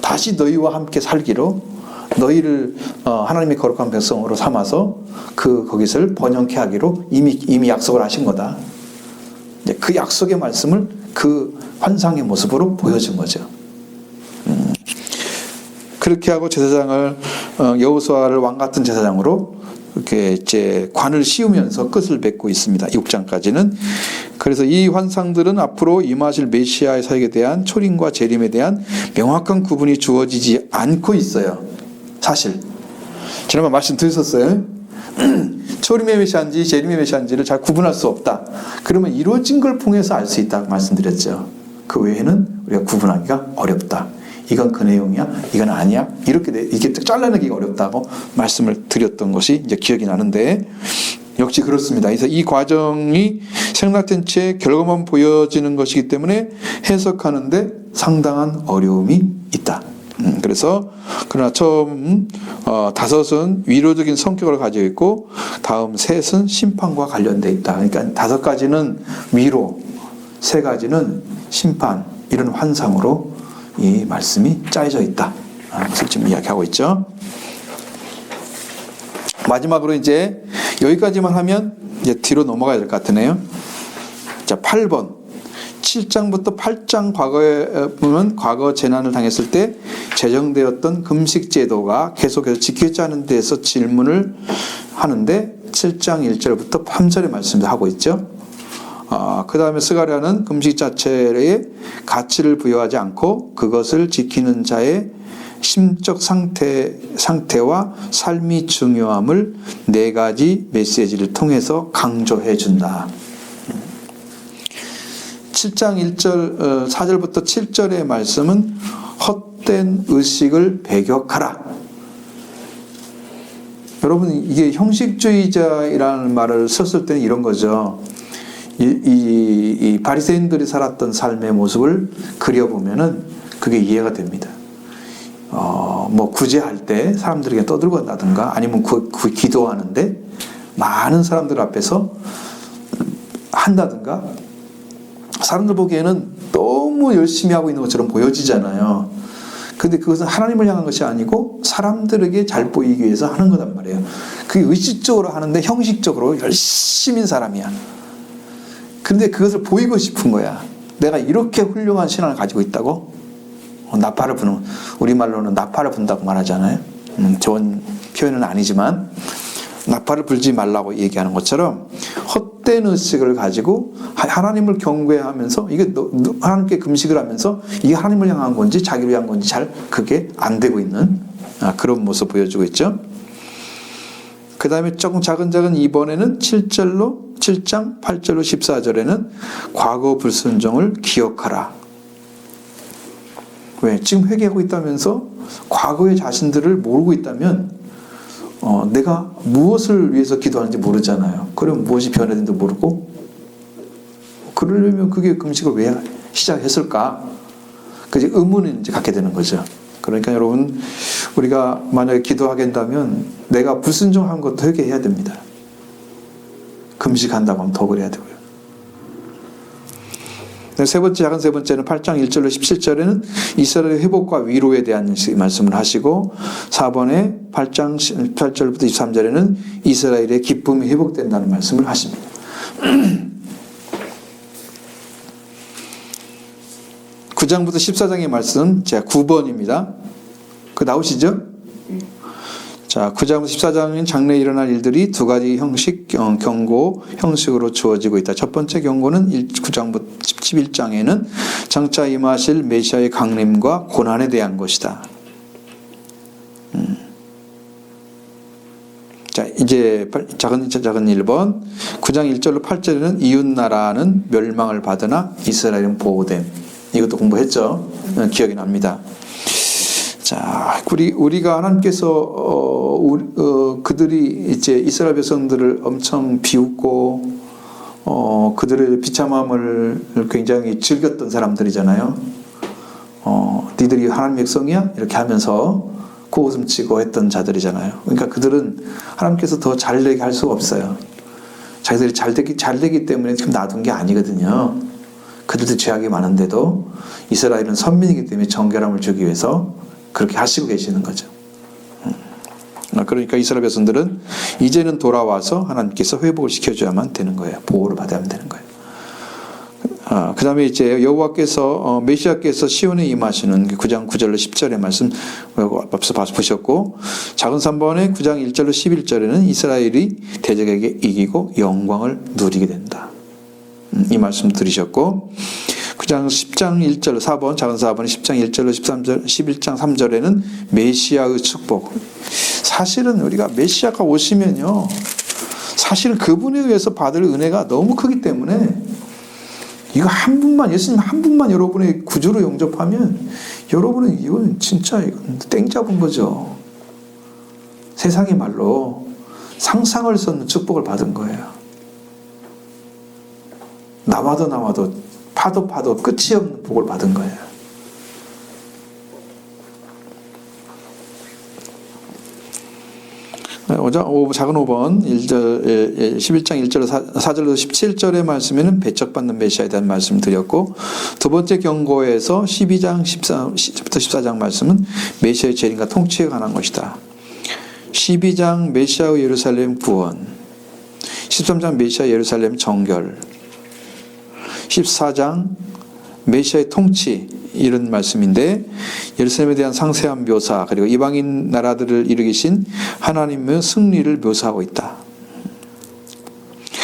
다시 너희와 함께 살기로, 너희를 하나님의 거룩한 백성으로 삼아서 거기서를 번영케 하기로 이미 약속을 하신 거다. 이제 그 약속의 말씀을 그 환상의 모습으로 보여준 거죠. 그렇게 하고 제사장을 여호수아를 왕 같은 제사장으로 이렇게 이제 관을 씌우면서 끝을 맺고 있습니다. 6장까지는. 그래서 이 환상들은 앞으로 임하실 메시아의 사역에 대한 초림과 재림에 대한 명확한 구분이 주어지지 않고 있어요. 사실 지난번 말씀드렸었어요. 초림의 메시아인지 재림의 메시아인지를 잘 구분할 수 없다. 그러면 이루어진 걸 통해서 알 수 있다고 말씀드렸죠. 그 외에는 우리가 구분하기가 어렵다. 이건 그 내용이야, 이건 아니야. 이게 잘라내기가 어렵다고 말씀을 드렸던 것이 이제 기억이 나는데, 역시 그렇습니다. 그래서 이 과정이 생략된 채 결과만 보여지는 것이기 때문에 해석하는데 상당한 어려움이 있다. 그래서 그러나 처음 5은 위로적인 성격을 가지고 있고 다음 셋은 심판과 관련되어 있다. 그러니까 5가지는 위로, 3가지는 심판, 이런 환상으로 이 말씀이 짜여져 있다. 그것을 지금 이야기하고 있죠. 마지막으로 이제 여기까지만 하면 이제 뒤로 넘어가야 될 것 같으네요. 자, 8번. 7장부터 8장 과거에 보면 과거 재난을 당했을 때 제정되었던 금식 제도가 계속해서 지켜지지 않은 데에서 질문을 하는데 7장 1절부터 3절의 말씀을 하고 있죠. 그 다음에 스가랴는 금식 자체에 가치를 부여하지 않고 그것을 지키는 자의 심적 상태와 삶이 중요함을 4가지 메시지를 통해서 강조해 준다. 7장 1절, 4절부터 7절의 말씀은 헛된 의식을 배격하라. 여러분, 이게 형식주의자이라는 말을 썼을 때는 이런 거죠. 이 바리새인들이 살았던 삶의 모습을 그려보면은 그게 이해가 됩니다. 뭐 구제할 때 사람들에게 떠들고 한다든가 아니면 기도하는데 많은 사람들 앞에서 한다든가 사람들 보기에는 너무 열심히 하고 있는 것처럼 보여지잖아요. 근데 그것은 하나님을 향한 것이 아니고 사람들에게 잘 보이기 위해서 하는 거란 말이에요. 그게 의식적으로 하는데 형식적으로 열심인 사람이야. 근데 그것을 보이고 싶은 거야. 내가 이렇게 훌륭한 신앙을 가지고 있다고? 나팔을 부는, 우리말로는 나팔을 분다고 말하잖아요. 좋은 표현은 아니지만 나팔을 불지 말라고 얘기하는 것처럼 헛된 의식을 가지고 하나님을 경배하면서 이게 하나님께 금식을 하면서 이게 하나님을 향한 건지 자기를 향한 건지 잘 그게 안 되고 있는 그런 모습 보여주고 있죠. 그 다음에 조금 작은 이번에는 7장 8절로 14절에는 과거 불순종을 기억하라. 왜? 지금 회개하고 있다면서 과거의 자신들을 모르고 있다면 내가 무엇을 위해서 기도하는지 모르잖아요. 그럼 무엇이 변화된지도 모르고 그러려면 그게 금식을 왜 시작했을까? 그 의문을 이제 갖게 되는 거죠. 그러니까 여러분, 우리가 만약에 기도하게 된다면 내가 불순종한 것도 회개해야 됩니다. 금식한다고 하면 더 그래야 되고요. 작은 세 번째는 8장 1절로 17절에는 이스라엘의 회복과 위로에 대한 말씀을 하시고 4번에 8장 8절부터 23절에는 이스라엘의 기쁨이 회복된다는 말씀을 하십니다. 9장부터 14장의 말씀 제가 9번입니다. 그 나오시죠? 자, 9장 14장인 장래에 일어날 일들이 두 가지 형식, 경고 형식으로 주어지고 있다. 첫 번째 경고는 9장부터 11장에는 장차 임하실 메시아의 강림과 고난에 대한 것이다. 자, 이제 작은 1번 9장 1절로 8절에는 이웃나라는 멸망을 받으나 이스라엘은 보호됨. 이것도 공부했죠. 기억이 납니다. 자, 우리가 하나님께서 그들이 이제 이스라엘 백성들을 엄청 비웃고 그들의 비참함을 굉장히 즐겼던 사람들이잖아요. 니들이 하나님 백성이야? 이렇게 하면서 고웃음치고 했던 자들이잖아요. 그러니까 그들은 하나님께서 더 잘되게 할 수가 없어요. 자기들이 잘되기 때문에 지금 놔둔 게 아니거든요. 그들도 죄악이 많은데도 이스라엘은 선민이기 때문에 정결함을 주기 위해서 그렇게 하시고 계시는 거죠. 그러니까 이스라엘 백성들은 이제는 돌아와서 하나님께서 회복을 시켜줘야만 되는 거예요. 보호를 받아야만 되는 거예요. 그 다음에 이제 여호와께서 메시아께서 시온에 임하시는 9장 9절로 10절의 말씀 앞서 보셨고, 작은 3번의 9장 1절로 11절에는 이스라엘이 대적에게 이기고 영광을 누리게 된다. 이 말씀 들으셨고, 9장 10장 1절 4번 작은 4번의 10장 1절로 13절 11장 3절에는 메시아의 축복. 사실은 우리가 메시아가 오시면요, 사실은 그분에 의해서 받을 은혜가 너무 크기 때문에 이거 한 분만, 예수님 한 분만 여러분의 구주로 영접하면 여러분은 이건 진짜 이건 땡 잡은 거죠. 세상의 말로 상상을 수 축복을 받은 거예요. 나와도 파도 끝이 없는 복을 받은 거예요. 작은 5번 11장 1절 4절로 17절의 말씀에는 배척받는 메시아에 대한 말씀을 드렸고, 두 번째 경고에서 12장 13부터 14장 말씀은 메시아의 재림과 통치에 관한 것이다. 12장 메시아의 예루살렘 구원, 13장 메시아 예루살렘 정결, 14장 메시아의 통치, 이런 말씀인데 예루살렘에 대한 상세한 묘사, 그리고 이방인 나라들을 일으키신 하나님의 승리를 묘사하고 있다.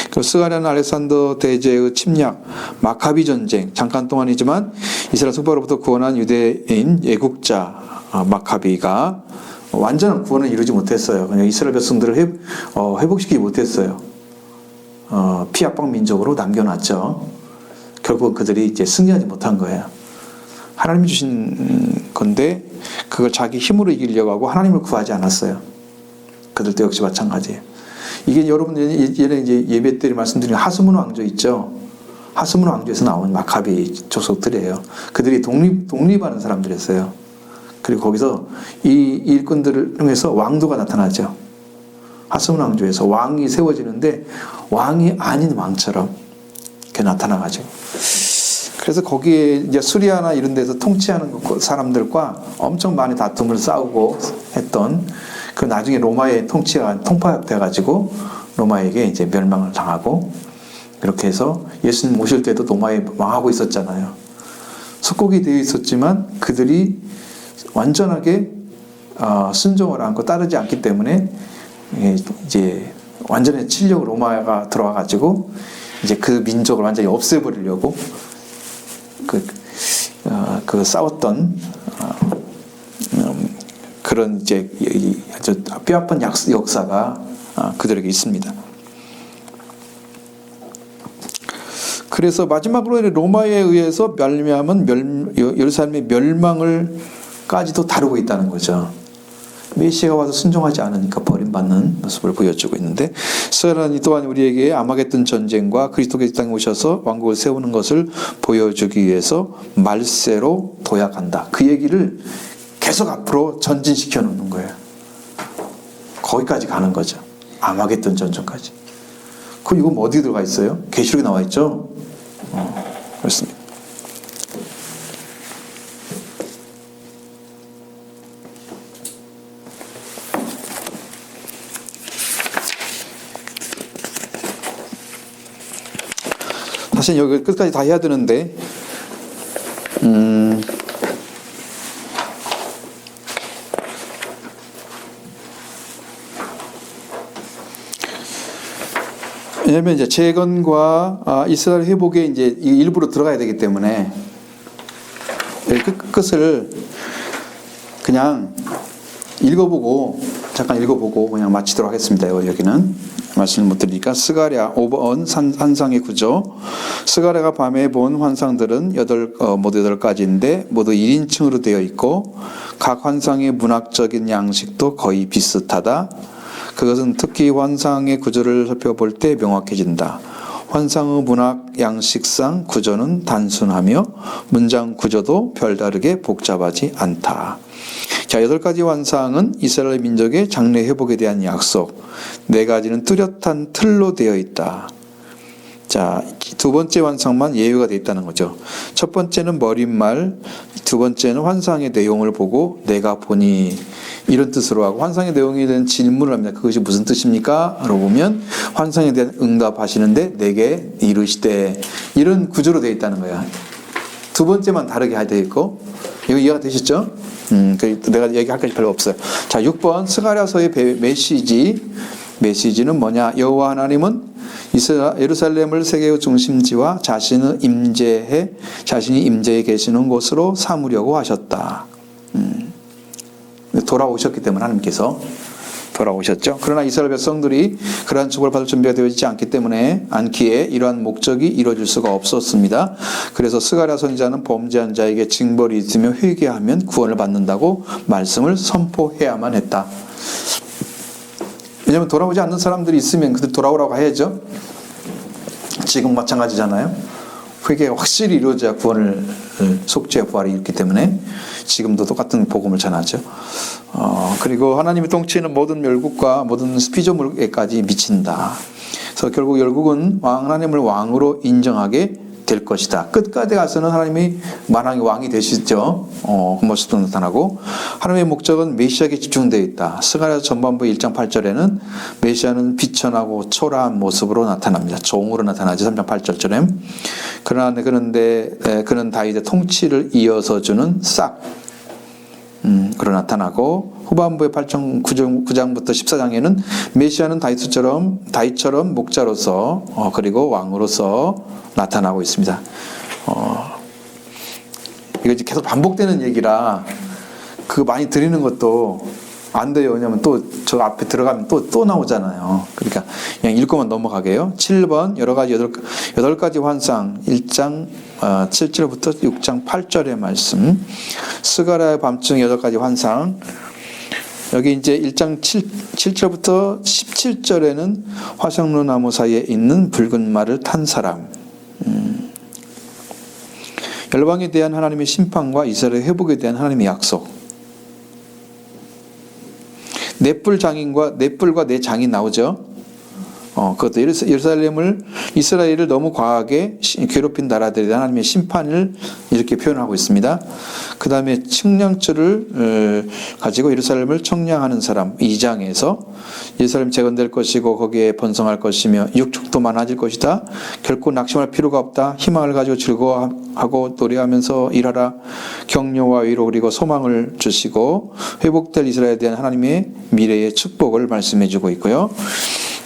그리고 스가랴는 알렉산더 대제의 침략, 마카비 전쟁, 잠깐 동안이지만 이스라엘 속박으로부터 구원한 유대인 애국자 마카비가 완전한 구원을 이루지 못했어요. 그냥 이스라엘 백성들을 회복시키지 못했어요. 피압방 민족으로 남겨놨죠. 결국 그들이 이제 승리하지 못한 거예요. 하나님이 주신 건데 그걸 자기 힘으로 이기려고 하고 하나님을 구하지 않았어요. 그들도 역시 마찬가지예요. 이게 여러분 예전에 이제 예배 때 말씀드린 하스문 왕조 있죠. 하스문 왕조에서 나온 마카비 족속들이에요. 그들이 독립하는 사람들이었어요. 그리고 거기서 이 일꾼들을 통해서 왕도가 나타나죠. 하스문 왕조에서 왕이 세워지는데 왕이 아닌 왕처럼 이렇게 나타나가지고, 그래서 거기에 이제 수리아나 이런 데서 통치하는 사람들과 엄청 많이 다툼을 싸우고 했던, 그 나중에 로마의 통치가 통파돼가지고 로마에게 이제 멸망을 당하고, 그렇게 해서 예수님 오실 때도 로마에 망하고 있었잖아요. 속국이 되어 있었지만 그들이 완전하게 순종을 않고 따르지 않기 때문에 이제 완전히 치려고 로마가 들어와가지고 이제 그 민족을 완전히 없애버리려고 그 싸웠던 그런 이제 아주 뼈아픈 역사가 그들에게 있습니다. 그래서 마지막으로 로마에 의해서 말미암은 예루살렘의 멸망을까지도 다루고 있다는 거죠. 메시아가 와서 순종하지 않으니까 버림받는 모습을 보여주고 있는데, 스가랴는 또한 우리에게 아마겟돈 전쟁과 그리스도께서 이 땅에 오셔서 왕국을 세우는 것을 보여주기 위해서 말세로 도약한다. 그 얘기를 계속 앞으로 전진시켜 놓는 거예요. 거기까지 가는 거죠. 아마겟돈 전쟁까지. 그럼 이거 어디 들어가 있어요? 계시록에 나와 있죠? 그렇습니다. 사실 여기 끝까지 다 해야 되는데, 왜냐하면 이제 재건과 이스라엘 회복에 이제 일부로 들어가야 되기 때문에 끝을 그냥 잠깐 읽어보고 그냥 마치도록 하겠습니다. 여기는 말씀을 못 드리니까. 스가랴 5번 환상의 구조. 스가랴가 밤에 본 환상들은 모두 8가지인데 모두 1인칭으로 되어 있고 각 환상의 문학적인 양식도 거의 비슷하다. 그것은 특히 환상의 구조를 살펴볼 때 명확해진다. 환상의 문학 양식상 구조는 단순하며 문장 구조도 별다르게 복잡하지 않다. 자, 8가지 환상은 이스라엘 민족의 장래 회복에 대한 약속, 4가지는 뚜렷한 틀로 되어 있다. 자, 2번째 환상만 예외가 되어 있다는 거죠. 첫 번째는 머릿말, 2번째는 환상의 내용을 보고 내가 보니 이런 뜻으로 하고, 환상의 내용에 대한 질문을 합니다. 그것이 무슨 뜻입니까? 라고 보면 환상에 대한 응답하시는데 내게 이르시되, 이런 구조로 되어 있다는 거야. 2번째만 다르게 되어 있고. 이거 이해가 되셨죠? 내가 얘기할 것이 별로 없어요. 자, 6번 스가랴서의 메시지는 뭐냐? 여호와 하나님은 예루살렘을 세계의 중심지와 자신이 임재해 계시는 곳으로 삼으려고 하셨다. 돌아오셨기 때문에 하나님께서 돌아오셨죠. 그러나 이스라엘 백성들이 그러한 축복을 받을 준비가 되어 있지 않기에 이러한 목적이 이루어질 수가 없었습니다. 그래서 스가랴 선지자는 범죄한 자에게 징벌이 있으며 회개하면 구원을 받는다고 말씀을 선포해야만 했다. 왜냐하면 돌아오지 않는 사람들이 있으면 그들 돌아오라고 해야죠. 지금 마찬가지잖아요. 회개가 확실히 이루어져야 속죄와 부활이 있기 때문에 지금도 똑같은 복음을 전하죠. 그리고 하나님의 통치는 모든 멸국과 모든 피조물에까지 미친다. 그래서 결국 열국은 하나님을 왕으로 인정하게 될 것이다. 끝까지 가서는 하나님이 만왕의 왕이 되시죠. 그 모습도 나타나고, 하나님의 목적은 메시아에게 집중되어 있다. 스가랴 전반부 1장 8절에는 메시아는 비천하고 초라한 모습으로 나타납니다. 종으로 나타나지. 3장 8절처럼. 그런데 그는 다윗의 통치를 이어서 주는 그로 나타나고, 후반부의 8장 9장부터 14장에는 메시아는 다윗처럼 목자로서 그리고 왕으로서 나타나고 있습니다. 이거 이제 계속 반복되는 얘기라 그거 많이 드리는 것도 안 돼요. 왜냐면 또 저 앞에 들어가면 또 나오잖아요. 그러니까 그냥 읽고만 넘어가게요. 7번 여러 가지 8가지 환상 1장 7절부터 6장 8절의 말씀. 스가랴의 밤중 8가지 환상. 여기 이제 1장 7절부터 17절에는 화석로 나무 사이에 있는 붉은 말을 탄 사람. 열방에 대한 하나님의 심판과 이스라엘 회복에 대한 하나님의 약속. 넷불과 네 장이 나오죠. 그것도 이스라엘을 너무 과하게 괴롭힌 나라들에 대한 하나님의 심판을 이렇게 표현하고 있습니다. 그 다음에 측량줄을 가지고 예루살렘을 청량하는 사람 2장에서 예루살렘 재건될 것이고 거기에 번성할 것이며 육축도 많아질 것이다. 결코 낙심할 필요가 없다. 희망을 가지고 즐거워하고 노래하면서 일하라. 격려와 위로 그리고 소망을 주시고 회복될 이스라엘에 대한 하나님의 미래의 축복을 말씀해 주고 있고요.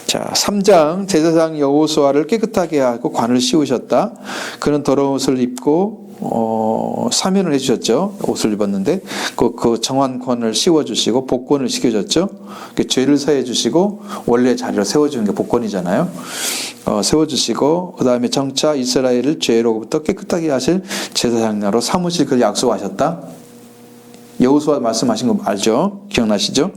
자, 3장 제사장 여호수아를 깨끗하게 하고 관을 씌우셨다. 그는 더러운 옷을 입고 사면을 해주셨죠. 옷을 입었는데 그 정한 관을 씌워주시고 복권을 시켜줬죠. 죄를 사해주시고 원래 자리로 세워주는 게 복권이잖아요. 세워주시고 그 다음에 정차 이스라엘을 죄로부터 깨끗하게 하실 제사장으로 삼으실 그 약속하셨다. 여호수아 말씀하신 거 알죠? 기억나시죠?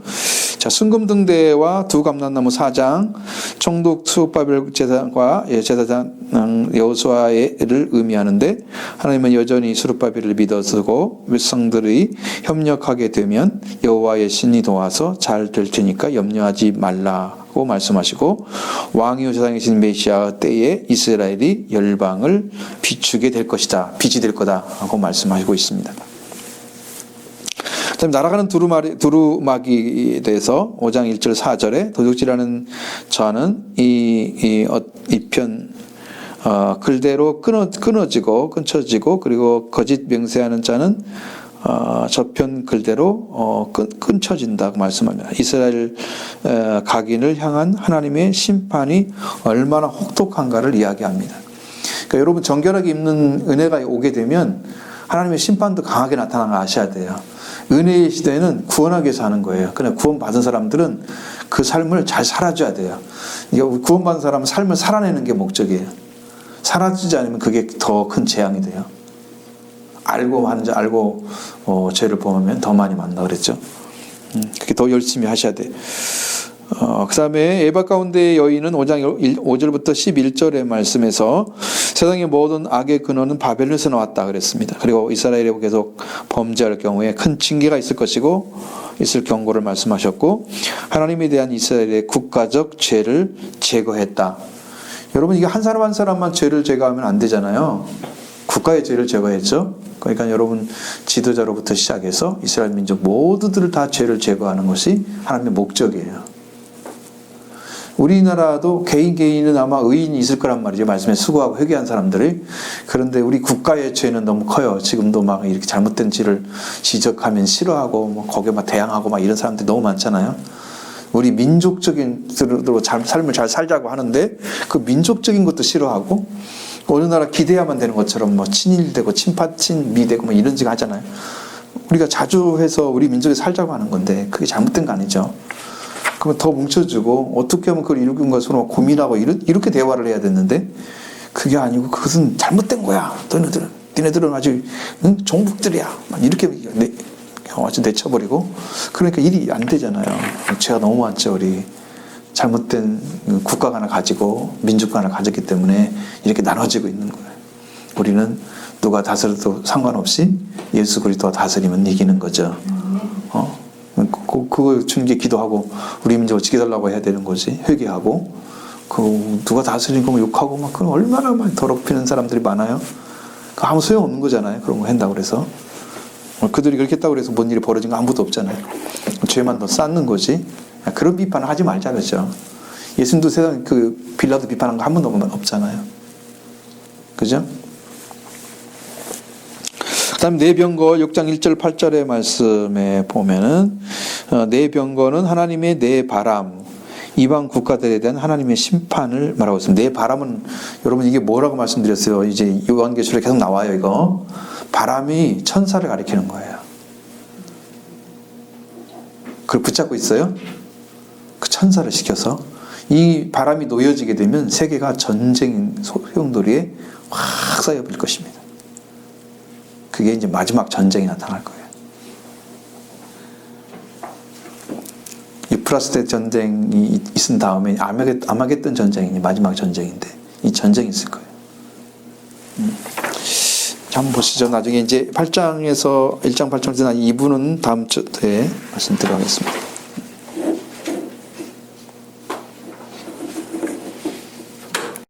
자, 순금등대와 두 감람나무 4장, 총독 스룹바벨 제사장과 제사장 여호수아를 의미하는데 하나님은 여전히 스룹바벨을 믿어서고 백성들이 협력하게 되면 여호와의 신이 도와서 잘 될 테니까 염려하지 말라고 말씀하시고, 왕이요 제사장이신 메시아 때에 이스라엘이 열방을 비추게 될 것이다. 빛이 될 거다 하고 말씀하시고 있습니다. 날아가는 두루마기에 대해서 5장 1절 4절에 도둑질하는 자는 이 편 글대로 끊어지고 그리고 거짓 맹세하는 자는 저편 글대로 끊쳐진다고 말씀합니다. 이스라엘 각인을 향한 하나님의 심판이 얼마나 혹독한가를 이야기합니다. 그러니까 여러분 정결하게 입는 은혜가 오게 되면 하나님의 심판도 강하게 나타나는 걸 아셔야 돼요. 은혜의 시대는 구원하기 위해서 하는 거예요. 그냥 구원받은 사람들은 그 삶을 잘 살아줘야 돼요. 구원받은 사람은 삶을 살아내는 게 목적이에요. 살아주지 않으면 그게 더 큰 재앙이 돼요. 알고 하는지 알고 죄를 범하면 더 많이 만나 그랬죠. 그렇게 더 열심히 하셔야 돼. 그 다음에 에바 가운데의 여인은 5장 5절부터 11절의 말씀에서 세상의 모든 악의 근원은 바벨론에서 나왔다 그랬습니다. 그리고 이스라엘에 계속 범죄할 경우에 큰 징계가 있을 것이고 있을 경고를 말씀하셨고 하나님에 대한 이스라엘의 국가적 죄를 제거했다. 여러분 이게 한 사람 한 사람만 죄를 제거하면 안 되잖아요. 국가의 죄를 제거했죠. 그러니까 여러분 지도자로부터 시작해서 이스라엘 민족 모두들 다 죄를 제거하는 것이 하나님의 목적이에요. 우리나라도 개인은 아마 의인이 있을 거란 말이죠. 말씀에 수고하고 회개한 사람들이. 그런데 우리 국가의 죄는 너무 커요. 지금도 막 이렇게 잘못된 죄를 지적하면 싫어하고 뭐 거기에 막 대항하고 막 이런 사람들이 너무 많잖아요. 우리 민족적인 삶을 잘 살자고 하는데 그 민족적인 것도 싫어하고 어느 나라 기대야만 되는 것처럼 뭐 친일되고 친미되고 뭐 이런 식으로 하잖아요. 우리가 자주 해서 우리 민족에 살자고 하는 건데 그게 잘못된 거 아니죠. 그러면 더 뭉쳐주고 어떻게 하면 그걸 이루는 것으로 고민하고 이렇게 대화를 해야 되는데 그게 아니고 그것은 잘못된 거야. 너네들은 아주 종북들이야. 이렇게 아주 내쳐버리고 그러니까 일이 안 되잖아요. 죄가 너무 많죠. 우리 잘못된 국가관을 가지고 민족관을 가졌기 때문에 이렇게 나눠지고 있는 거예요. 우리는 누가 다스려도 상관없이 예수 그리스도가 다스리면 이기는 거죠. 그거 주님께 기도하고 우리 민족을 지켜달라고 해야 되는 거지. 회개하고 누가 다스리고 욕하고 막 그럼 얼마나 많이 더럽히는 사람들이 많아요. 아무 소용 없는 거잖아요. 그런 거 한다고 그래서 그들이 그렇게 했다고 해서 뭔 일이 벌어진 거 아무것도 없잖아요. 죄만 더 쌓는 거지. 그런 비판을 하지 말자 그랬죠. 예수님도 세상 빌라도 비판한 거 한 번도 없잖아요. 그죠? 그 다음 내병거 6장 1절 8절의 말씀에 보면은 내병거는 하나님의 내바람 이방 국가들에 대한 하나님의 심판을 말하고 있습니다. 내바람은 여러분 이게 뭐라고 말씀드렸어요? 이제 요한계시록에 계속 나와요. 이거 바람이 천사를 가리키는 거예요. 그걸 붙잡고 있어요. 그 천사를 시켜서 이 바람이 놓여지게 되면 세계가 전쟁 소용돌이에 확 쌓여버릴 것입니다. 그게 이제 마지막 전쟁이 나타날 거예요. 유프라스대 전쟁이 있은 다음에 아마겟돈 전쟁이 마지막 전쟁인데 이 전쟁이 있을 거예요. 한번 보시죠. 나중에 이제 8장에서 1장 8장에서 2부는 다음 주에 말씀드리겠습니다.